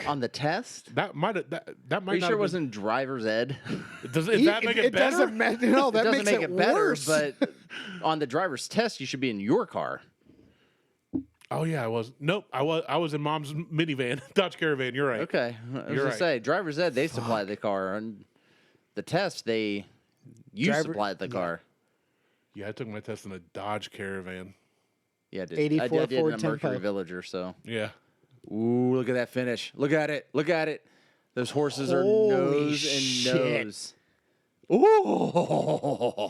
On the test? That might Are not you sure it have wasn't driver's ed? been, does that make it better? doesn't matter. No, that It doesn't makes make it it better, worse. but on the driver's test, you should be in your car. Oh yeah, I was. Nope, I was in Mom's minivan, Dodge Caravan. You're right. Okay. I was You're going right. to say, driver's ed, they supply the car. And the test, you supplied the car. Yeah, I took my test in a Dodge Caravan. Yeah, I did. 84 I did Ford in a Mercury 10 Villager, so. Yeah. Ooh, look at that finish. Look at it. Look at it. Those horses are Holy nose and shit. nose. Ooh.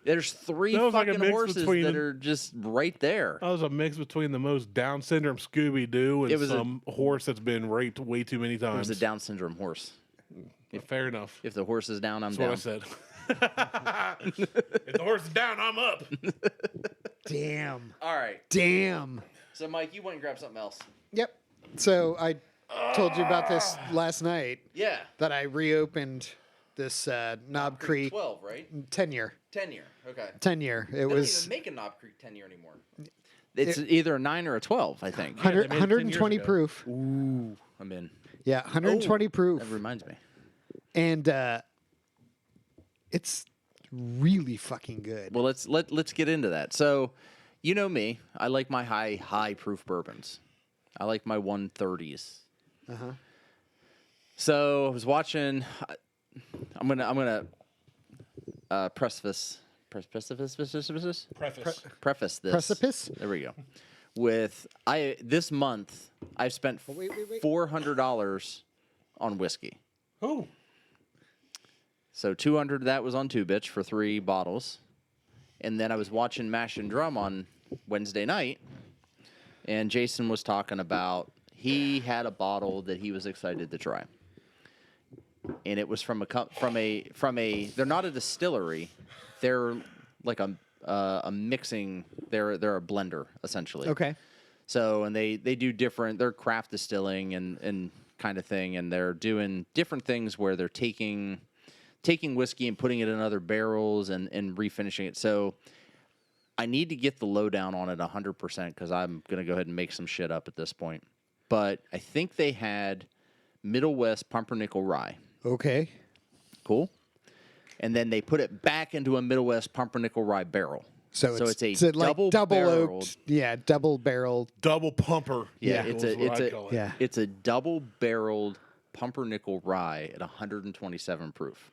There's three That was like a fucking mix horses between that the- are just right there. That was a mix between the most Down syndrome Scooby-Doo and It was some horse that's been raped way too many It times. was a Down syndrome horse. Fair enough. If the horse is down, I'm That's down. what I said. If the horse is down, I'm up. Damn. All right. Damn. So, Mike, you went and grabbed something else. Yep. So I told you about this last night Yeah. that I reopened this Knob Creek 12, right? 10-year. 10-year. Okay. 10-year. It They don't was even make a Knob Creek 10-year anymore. It's either a 9 or a 12, I think. 100, they made it 10 years 120 ago. proof. Ooh. I'm in. Yeah, 120 Oh, proof. That reminds me. And it's really fucking good. Well, let's get into that. So, you know me, I like my high proof bourbons. I like my 130s. Uh-huh. So I was watching. I'm gonna preface Preface. this. Precipice? There we go. This month I've spent wait. $400 on whiskey. Oh. So 200 of that was on Two Bitch for 3 bottles. And then I was watching Mash and Drum on Wednesday night, and Jason was talking about he had a bottle that he was excited to try. And it was from a they're not a distillery. They're like a mixing, they're a blender essentially. Okay. So, and they do different, they're craft distilling and kind of thing, and they're doing different things where they're taking whiskey and putting it in other barrels and refinishing it. So I need to get the lowdown on it 100% because I'm going to go ahead and make some shit up at this point. But I think they had Middle West Pumpernickel Rye. Okay. Cool. And then they put it back into a Middle West Pumpernickel Rye barrel. So it's a like double barreled. oaked. Yeah, double barreled. Double pumper. Yeah, Yeah. Yeah. it's a double barreled pumpernickel rye at 127 proof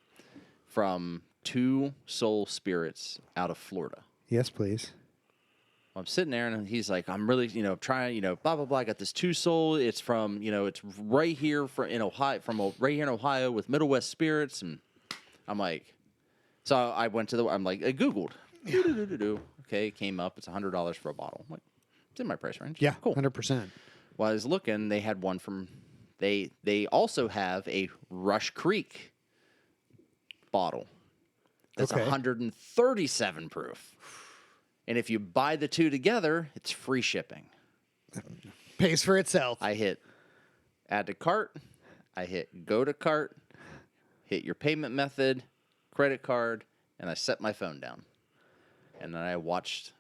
from Two Soul Spirits out of Florida. Yes, please. I'm sitting there and he's like, I'm really, trying, blah, blah, blah. I got this Two Soul. It's from, it's right here in Ohio, right here in Ohio with Middle West Spirits. And I'm like, so I went to I Googled. Okay, it came up. It's $100 for a bottle. I'm like, it's in my price range. Yeah, Cool. 100%. While I was looking, they had one from, they also have a Rush Creek bottle that's Okay. 137 proof. And if you buy the two together, it's free shipping. Pays for itself. I hit add to cart, I hit go to cart, hit your payment method, credit card, and I set my phone down. And then I watched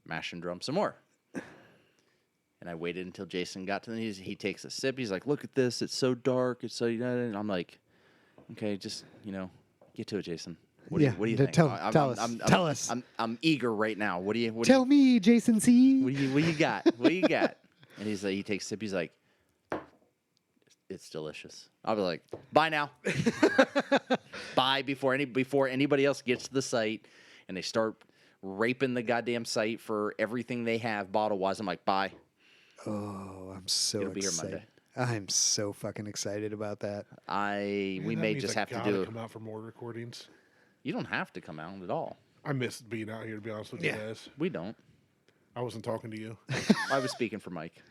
Mash and Drum some more. And I waited until Jason got to them. He takes a sip. He's like, look at this. It's so dark. It's so... And I'm like, okay, just, get to it, Jason. What do you think? Tell us. I'm eager right now. What do you... Tell me, Jason C. What do you got? What do you got? And he's like, he takes a sip. He's like, it's delicious. I'll be like, bye now. Bye before anybody else gets to the site, and they start raping the goddamn site for everything they have bottle wise. I'm like, bye. Oh, I'm so It'll be here excited. Monday. I'm so fucking excited about that. We may just have to do it. Come out for more recordings. You don't have to come out at all. I miss being out here, to be honest with you guys. We don't. I wasn't talking to you. I was speaking for Mike.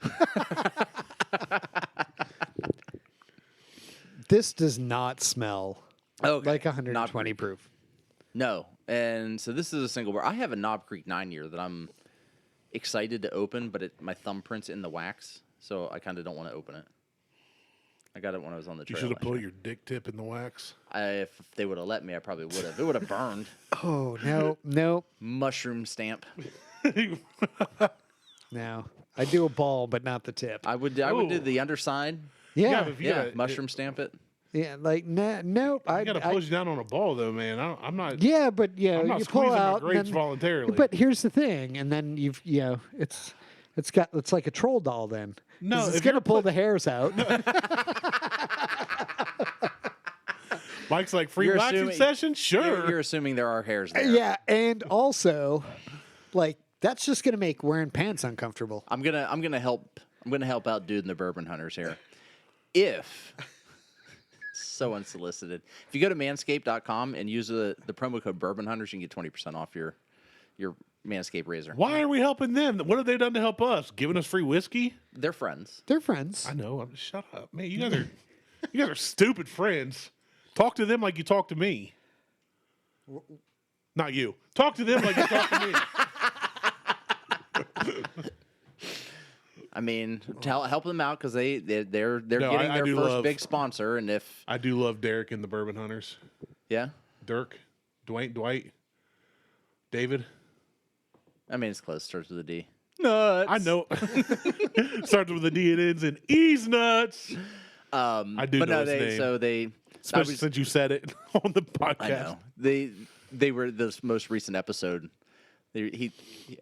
This does not smell Okay. like 120 proof. No. And so this is a single bar. I have a Knob Creek 9-year that I'm excited to open, but my thumbprint's in the wax, so I kind of don't want to open it. I got it when I was on the You trail. should have last put year. your dick tip in the wax. If they would have let me, I probably would have. It would have burned. Oh, no. Mushroom stamp. No. I do a ball, but not the tip. I would do Ooh. the underside. Yeah. but if you Yeah, gotta, mushroom stamp it. Yeah, like, nope. I got to push down on a ball, though, man. I'm not. Yeah, but I'm not you pull squeezing out. my grapes and then, voluntarily. But here's the thing, and then it's like a troll doll. Then No, it's if gonna you're pull the hairs out. Mike's like, free You're waxing assuming- session? Sure. You're assuming there are hairs there. Yeah, and also, like, that's just gonna make wearing pants uncomfortable. I'm gonna help out dude and the bourbon hunters here. If so unsolicited. If you go to manscaped.com and use the promo code bourbon hunters, you can get 20% off your Manscaped razor. Why are we helping them? What have they done to help us? Giving us free whiskey? They're friends. They're friends. I know. Shut up, man. You guys are stupid friends. Talk to them like you talk to me. Not you. Talk to them like you talk to me. I mean, help them out because they're getting I their do first love- big sponsor, and if I do love Derek and the Bourbon Hunters. yeah, Dirk, Dwight, David. I mean it's close. Starts with a D. Nuts. I know. Starts with the D and ends in E's nuts. I do but know no, his name. so they Especially since you said it on the podcast. I know they were this most recent episode. He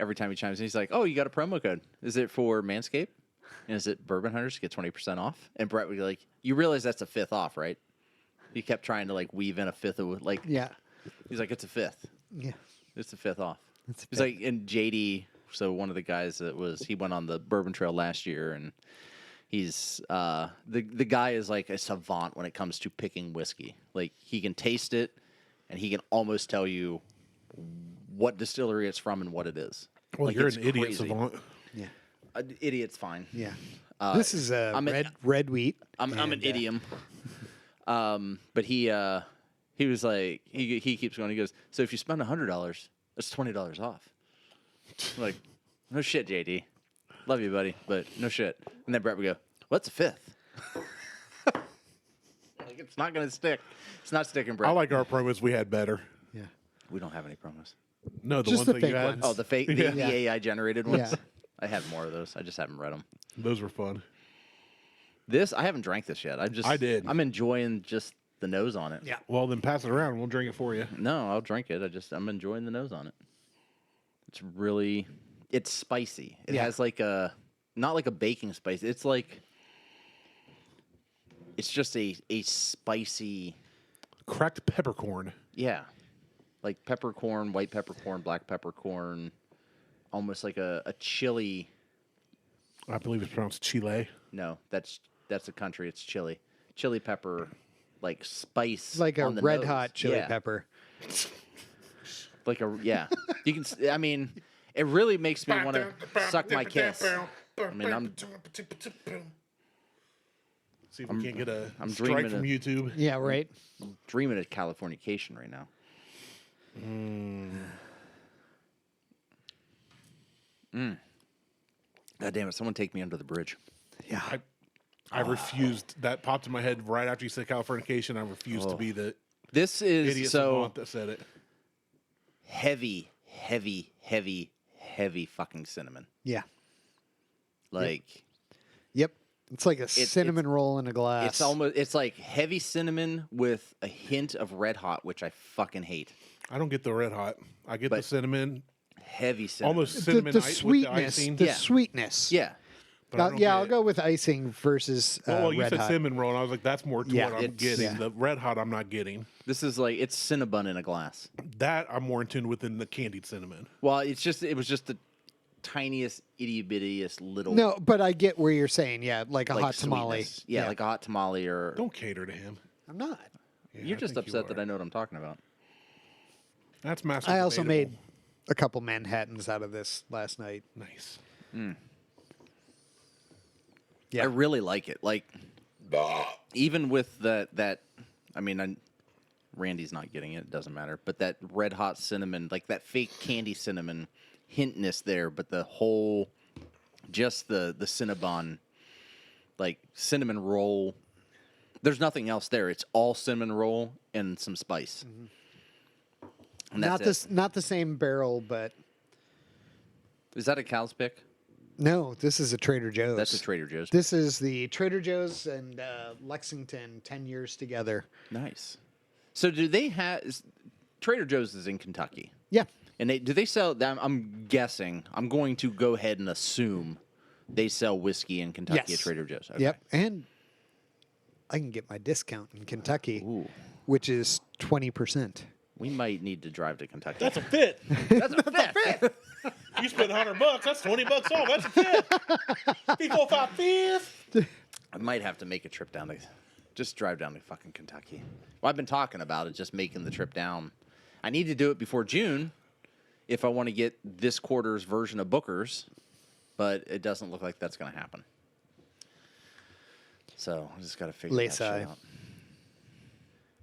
every time he chimes in, he's like, "Oh, you got a promo code? Is it for Manscaped? And is it Bourbon Hunters get 20% off?" And Brett would be like, "You realize that's a fifth off, right?" He kept trying to like weave in a fifth of like. Yeah. He's like, "It's a fifth. Yeah. It's a fifth off." It's a He's like, and JD. So one of the guys he went on the Bourbon Trail last year, and he's the guy is like a savant when it comes to picking whiskey. Like he can taste it, and he can almost tell you what distillery it's from and what it is. Well, Like, you're it's an idiot crazy. savant. Yeah. Idiot's fine. Yeah. This is red wheat. I'm an idiom. But he was like he keeps going. He goes, so if you spend $100, that's $20 off. I'm like, no shit, JD. Love you, buddy, but no shit. And then Brett would go, what's a fifth? Like it's not gonna stick. It's not sticking, Brett. I like our promos we had better. Yeah. We don't have any promos. No, the Just ones the that fake you had. ones. Oh, the fake, the AI generated ones. Yeah. I have more of those. I just haven't read them. Those were fun. This I haven't drank this yet. I did. I'm enjoying just the nose on it. Yeah. Well, then pass it around. We'll drink it for you. No, I'll drink it. I'm enjoying the nose on it. It's spicy. It Yeah. has not like a baking spice. It's just a spicy, Cracked peppercorn. yeah, like peppercorn, white peppercorn, black peppercorn, almost like a chili. I believe it's pronounced Chile. No, that's a country. It's chili pepper, like spice, Like a on the red nose. hot chili Yeah. pepper. Like you can. I mean, it really makes me want to suck my kiss. I mean, I'm See if we can't get a I'm strike dreaming from of- YouTube. Yeah, right. dreaming of Californication right now. God damn it! Someone take me under the bridge. Yeah. I refused. That popped in my head right after you said Californication. I refused to be the This is idiot so savant that said it. heavy, heavy, heavy, heavy fucking cinnamon. Yeah. Like Yep. It's like a cinnamon roll in a glass. it's like heavy cinnamon with a hint of red hot, which I fucking hate. I don't get the red hot. I get the But- cinnamon, Heavy cinnamon. almost cinnamon the with the sweetness. icing. The Yeah. sweetness. Yeah. but I don't I'll get- go with icing versus Well, you red said hot. cinnamon roll, and I was like, that's more to Yeah, what I'm it's- getting. yeah. The red hot, I'm not getting. This is like it's Cinnabon in a glass. That I'm more in tune with than the candied cinnamon. Well, it was just the tiniest itty bittiest little No, but I get where you're saying. Yeah, like a like hot tamale. sweetness. Yeah, like a hot tamale or Don't cater to him. I'm not. Yeah, you're I just think you upset that are. I know what I'm talking about. That's massive. I also made a couple Manhattans out of this last night. nice. Yeah. I really like it. Like even with that I mean Randy's not getting it, doesn't matter. But that red hot cinnamon, like that fake candy cinnamon hintness there, but the whole just the Cinnabon like cinnamon roll. There's nothing else there. It's all cinnamon roll and some spice. And that's Not the same barrel, but Is that a cow's pick? no, this is a Trader Joe's. That's a Trader Joe's. This is the Trader Joe's and Lexington 10 years together. Nice. So do they have Trader Joe's is in Kentucky? Yeah. And do they sell them? I'm guessing. I'm going to go ahead and assume they sell whiskey in Kentucky Yes. at Trader Joe's. Okay. Yep. And I can get my discount in Kentucky Ooh. which is 20%. We might need to drive to Kentucky. That's a fit. That's a fit. You spend $100, that's $20 off. That's a fit. 3, 4, 5, 5. I might have to make a trip down to, just drive down to fucking Kentucky. Well, I've been talking about it, just making the trip down. I need to do it before June if I want to get this quarter's version of Booker's, but it doesn't look like that's going to happen. So I just got to figure that shit out.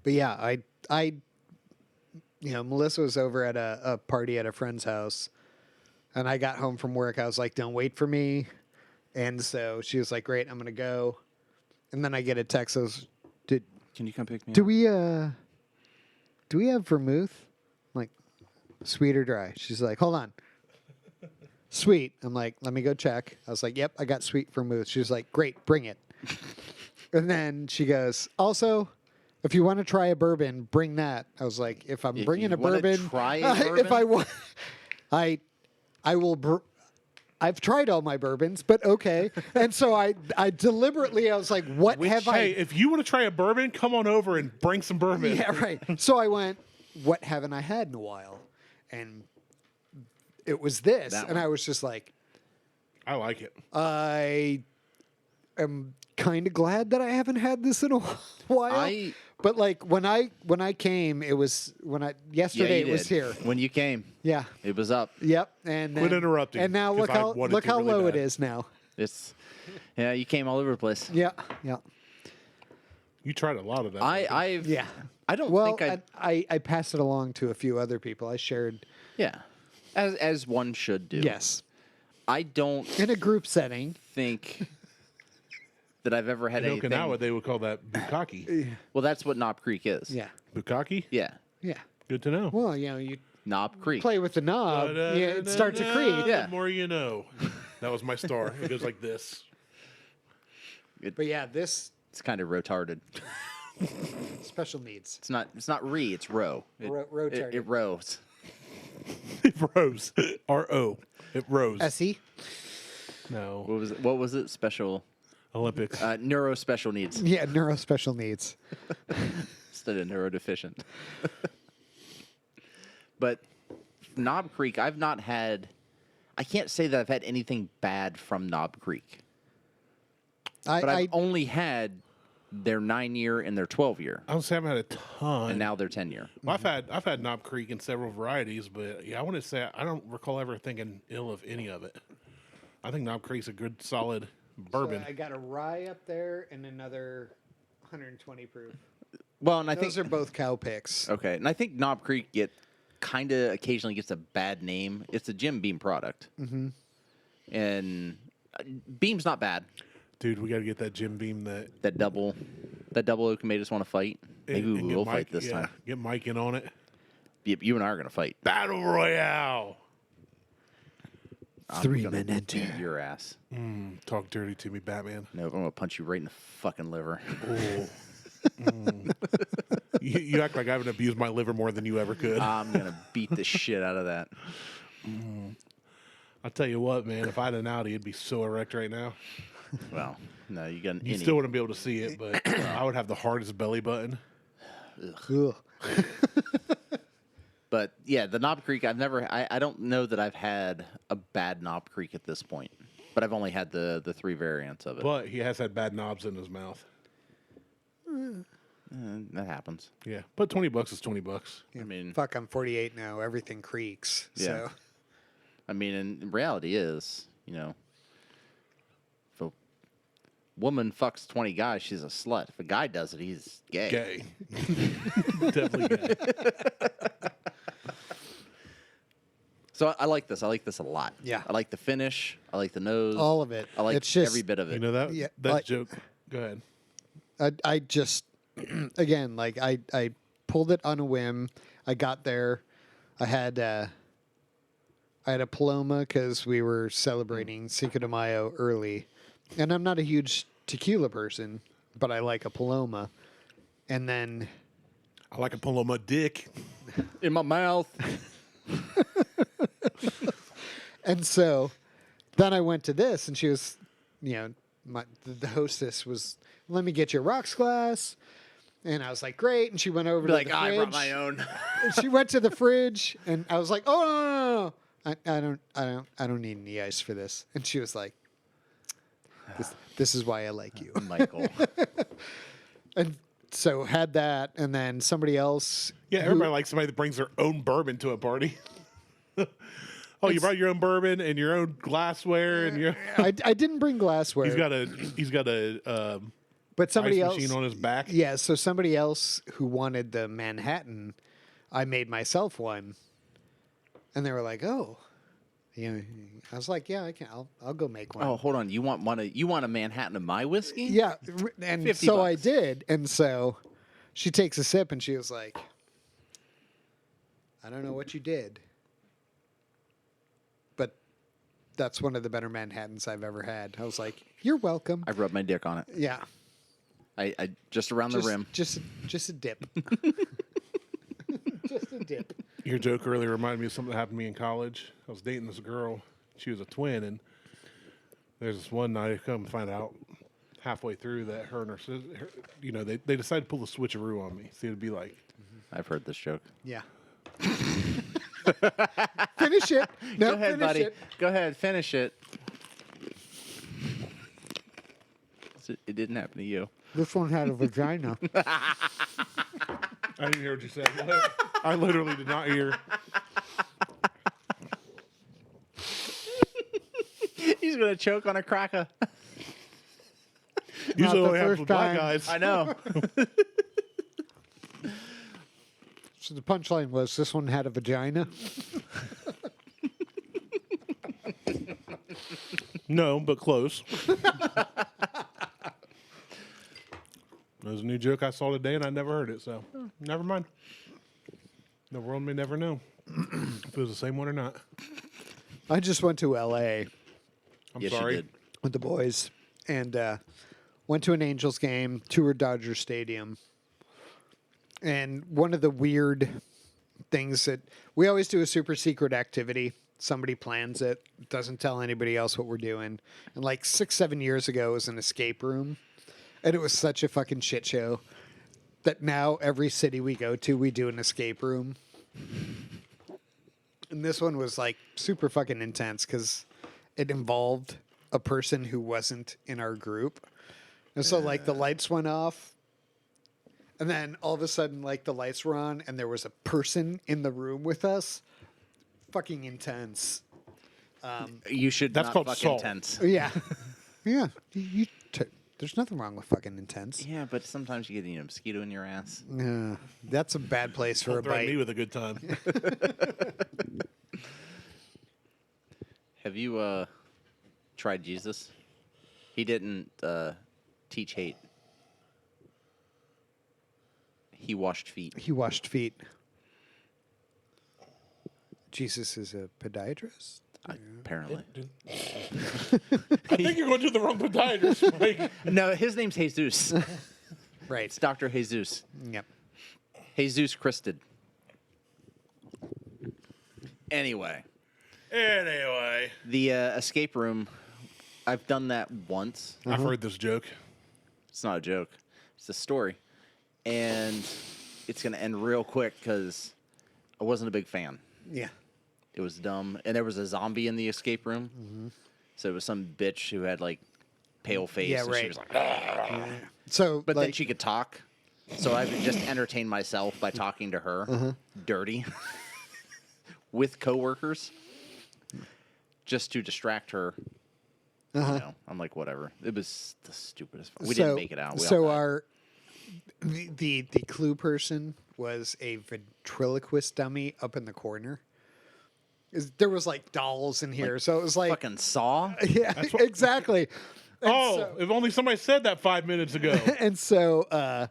But yeah, I Melissa was over at a party at a friend's house, and I got home from work. I was like, don't wait for me. And so she was like, great, I'm going to go. And then I get a text. Can you come pick me up? Do we have vermouth? I'm like, sweet or dry? She's like, hold on. Sweet. I'm like, let me go check. I was like, yep, I got sweet vermouth. She was like, great, bring it. And then she goes, also, if you want to try a bourbon, bring that. I was like, if I'm bringing a bourbon, try a bourbon? if I want, I will. I've tried all my bourbons, but okay. And so I deliberately, I was like, what have I? Hey, if you want to try a bourbon, come on over and bring some bourbon. Yeah, right. So I went, what haven't I had in a while? And it was this. That and one. I was just like, I like it. I am kind of glad that I haven't had this in a while. But like when I came, it was yesterday it was here. When you came, Yeah. it was up. Yep. And then, Quit interrupting, And now 'cause look I how wanted to really low it bad. is now. Yeah, you came all over the place. Yeah. Yeah. You tried a lot of that. Yeah. I don't Well, think I passed it along to a few other people. I shared. yeah, as one should do. Yes. I don't In a group setting. think that I've ever had In anything. Okinawa, they would call that bukkake. Well, that's what Knob Creek is. Yeah. Bukkake? Yeah, Yeah. Good to know. Well, you Knob Creek. play with the knob, it starts to creak. Yeah. The more you know. That was my star. It goes like this. But yeah, this It's kind of retarded. special needs. It's not re. It's row. Rotarded. It rows. It rose. R-O. It rose. SE? No. What was it? Special Olympics. neuro special needs Yeah, neuro special needs. instead of neurodeficient. But Knob Creek, I've not had. I can't say that I've had anything bad from Knob Creek, but I've only had their 9-year and their 12-year, I don't say I've had a ton. and now their 10-year. Well, I've had Knob Creek in several varieties, but yeah, I want to say I don't recall ever thinking ill of any of it. I think Knob Creek's a good, solid bourbon. So I got a rye up there and another 120 proof. Well, and I Those think are both cow picks. okay, and I think Knob Creek kind of occasionally gets a bad name. It's a Jim Beam product, and Beam's not bad. Dude, we got to get that Jim Beam That double oak made us want to fight. Maybe and we get will Mike- fight this yeah, time. Get Mike in on it. You and I are gonna fight. Battle Royale. I'm 3 gonna men enter. beat your ass. Talk dirty to me, Batman. No, I'm gonna punch you right in the fucking liver. Oh. You act like I haven't abused my liver more than you ever could. I'm gonna beat the shit out of that. I'll tell you what, man. If I had an Audi, it'd be so erect right now. Well, no, you got an You innie. still wouldn't be able to see it, but I would have the hardest belly button. Ugh. But yeah, the Knob Creek. I don't know that I've had a bad Knob Creek at this point. But I've only had the 3 variants of it. But he has had bad knobs in his mouth. That happens. Yeah, but $20 is $20. I mean, Fuck, I'm 48 now. Everything creaks. Yeah. So I mean, and reality is, if a woman fucks 20 guys, she's a slut. If a guy does it, he's gay. Gay. Definitely gay. So I like this. I like this a lot. Yeah. I like the finish. I like the nose. all of it. I like it's just, every bit of it. You know that? Yeah, that like- joke. Go ahead. I just, again, like I pulled it on a whim. I got there. I had a Paloma because we were celebrating Cinco de Mayo early. And I'm not a huge tequila person, but I like a Paloma. And then I like a Paloma dick. In my mouth. And so then I went to this, and she was, the hostess was, let me get your rocks glass. And I was like, great. And she went over to Like, the fridge. I brought my own. And she went to the fridge, and I was like, oh, no. I don't need any ice for this. And she was like, this is why I like you. Michael. And so had that, and then somebody else. Yeah, everybody likes somebody that brings their own bourbon to a party. Oh, you brought your own bourbon and your own glassware, and your I didn't bring glassware. he's got a but somebody ice else machine on his back. Yeah, so somebody else who wanted the Manhattan, I made myself one, and they were like, "Oh, you know," I was like, "Yeah, I can. I'll go make one." Oh, hold on. You want a Manhattan of my whiskey? Yeah, and $50. so I did, and so she takes a sip, and she was like, "I don't know what you did, but that's one of the better Manhattans I've ever had." I was like, "You're welcome." I rubbed my dick on it. Yeah, I just around the rim. just a dip, just a dip. Your joke really reminded me of something that happened to me in college. I was dating this girl. She was a twin, and there's this one night I come to find out halfway through that her and her sister, they decided to pull the switcheroo on me. So it'd be like, I've heard this joke. Yeah. Finish it. No, Go ahead, finish buddy. it. Go ahead, finish it. It didn't happen to you. This one had a vagina. I didn't hear what you said. I literally did not hear. He's gonna choke on a cracker. Usually the only happens first with black time. guys. I know. So the punchline was this one had a vagina. No, but close. That was a new joke I saw today, and I never heard it, so never mind. The world may never know if it was the same one or not. I just went to L.A. I'm Yes, sorry. you did. with the boys and went to an Angels game, toured Dodger Stadium. And one of the weird things that we always do a super secret activity. Somebody plans it, doesn't tell anybody else what we're doing. And like 6-7 years ago, it was an escape room. And it was such a fucking shit show that now every city we go to, we do an escape room. And this one was like super fucking intense because it involved a person who wasn't in our group. And so like the lights went off. And then all of a sudden, like the lights were on and there was a person in the room with us. Fucking intense. You should That's not called fuck salt. intense. Yeah. Yeah. There's nothing wrong with fucking intense. Yeah, but sometimes you get a mosquito in your ass. That's a bad place for Don't a threaten bite. me with a good time. Have you tried Jesus? He didn't teach hate. He washed feet. He washed feet. Jesus is a podiatrist? Apparently. I think you're going to the wrong podiatrist, Mike. No, his name's Jesus. Right. It's Dr. Jesus. Yep. Jesus Christed. Anyway, the escape room, I've done that once. I've heard this joke. It's not a joke. It's a story. And it's going to end real quick because I wasn't a big fan. Yeah. It was dumb. And there was a zombie in the escape room. Mm-hmm. So it was some bitch who had, like, pale face. Yeah, and right. She was like, "Ah." So, But then like, she could talk. So I would just entertain myself by talking to her, dirty, with coworkers, just to distract her. You know, I'm like, whatever. It was the stupidest. We didn't make it out. We all died. The clue person was a ventriloquist dummy up in the corner. There was like dolls in here, so it was like fucking Saw. yeah, exactly. And If only somebody said that 5 minutes ago. and so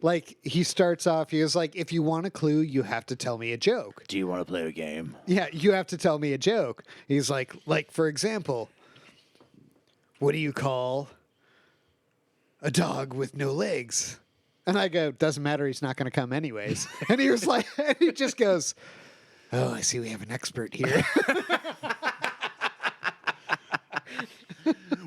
like he starts off, he was like, if you want a clue, you have to tell me a joke. Do you want to play a game? Yeah, you have to tell me a joke. He's like for example, what do you call a dog with no legs? And I go, doesn't matter, he's not going to come anyways. And he was like, and he just goes, oh, I see we have an expert here.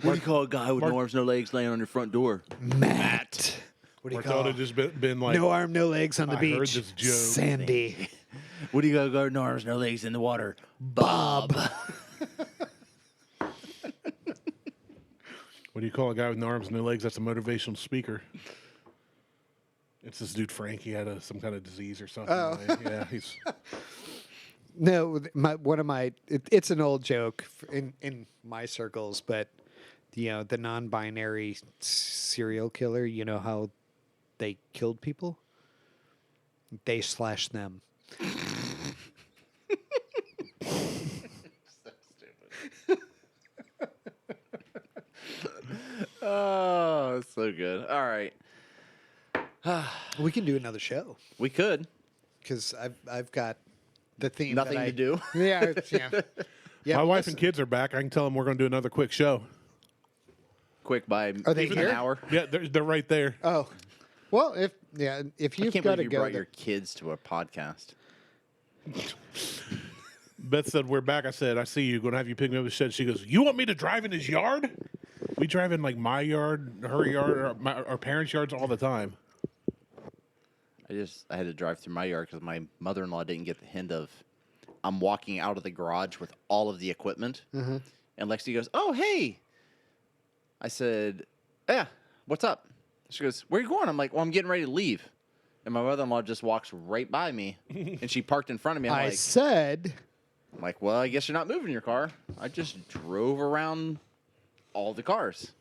What do you call a guy with no arms, no legs laying on your front door? Matt. What do you Martelle call had just been like, no arm, no legs on the I beach? heard this joke. Sandy. What do you got? No arms, no legs in the water. Bob. What do you call a guy with no arms, no legs? That's a motivational speaker. It's this dude Frank. He had some kind of disease or something. Oh. Yeah, he's. No, it's an old joke in my circles, but the non-binary serial killer. You know how they killed people? They slash them. Oh, that's so good. All right. We can do another show We could. because I've got the theme. Nothing to do. Yeah, yeah. My wife listen. and kids are back. I can tell them we're going to do another quick show. Quick by Are they even here? an hour. Yeah, they're right there. Oh, well, if I you've can't got believe to you go brought there. your kids to a podcast. Beth said, we're back. I said, I see you. Going to have you pick me up the shed. She goes, you want me to drive in his yard? We drive in like my yard, her yard, or our parents' yards all the time. I had to drive through my yard because my mother-in-law didn't get the hint of I'm walking out of the garage with all of the equipment. Mm-hmm. And Lexi goes, oh, hey. I said, yeah, what's up? She goes, where are you going? I'm like, well, I'm getting ready to leave. And my mother-in-law just walks right by me, and she parked in front of me. I said, I'm like, well, I guess you're not moving your car. I just drove around all the cars.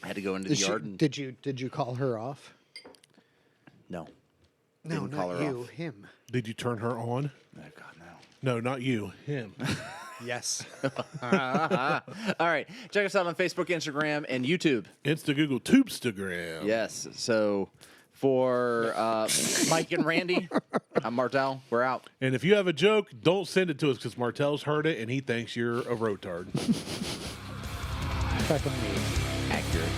I had to go into the yard. And, did you call her off? no. No, Didn't call not her you. off. Him. Did you turn her on? Oh, God, no. No, not you. Him. Yes. All right. Check us out on Facebook, Instagram, and YouTube. Insta, Google, Tubestagram. Yes. So for Mike and Randy, I'm Martelle. We're out. And if you have a joke, don't send it to us because Martelle's heard it and he thinks you're a rotard. Fucking me. Accurate.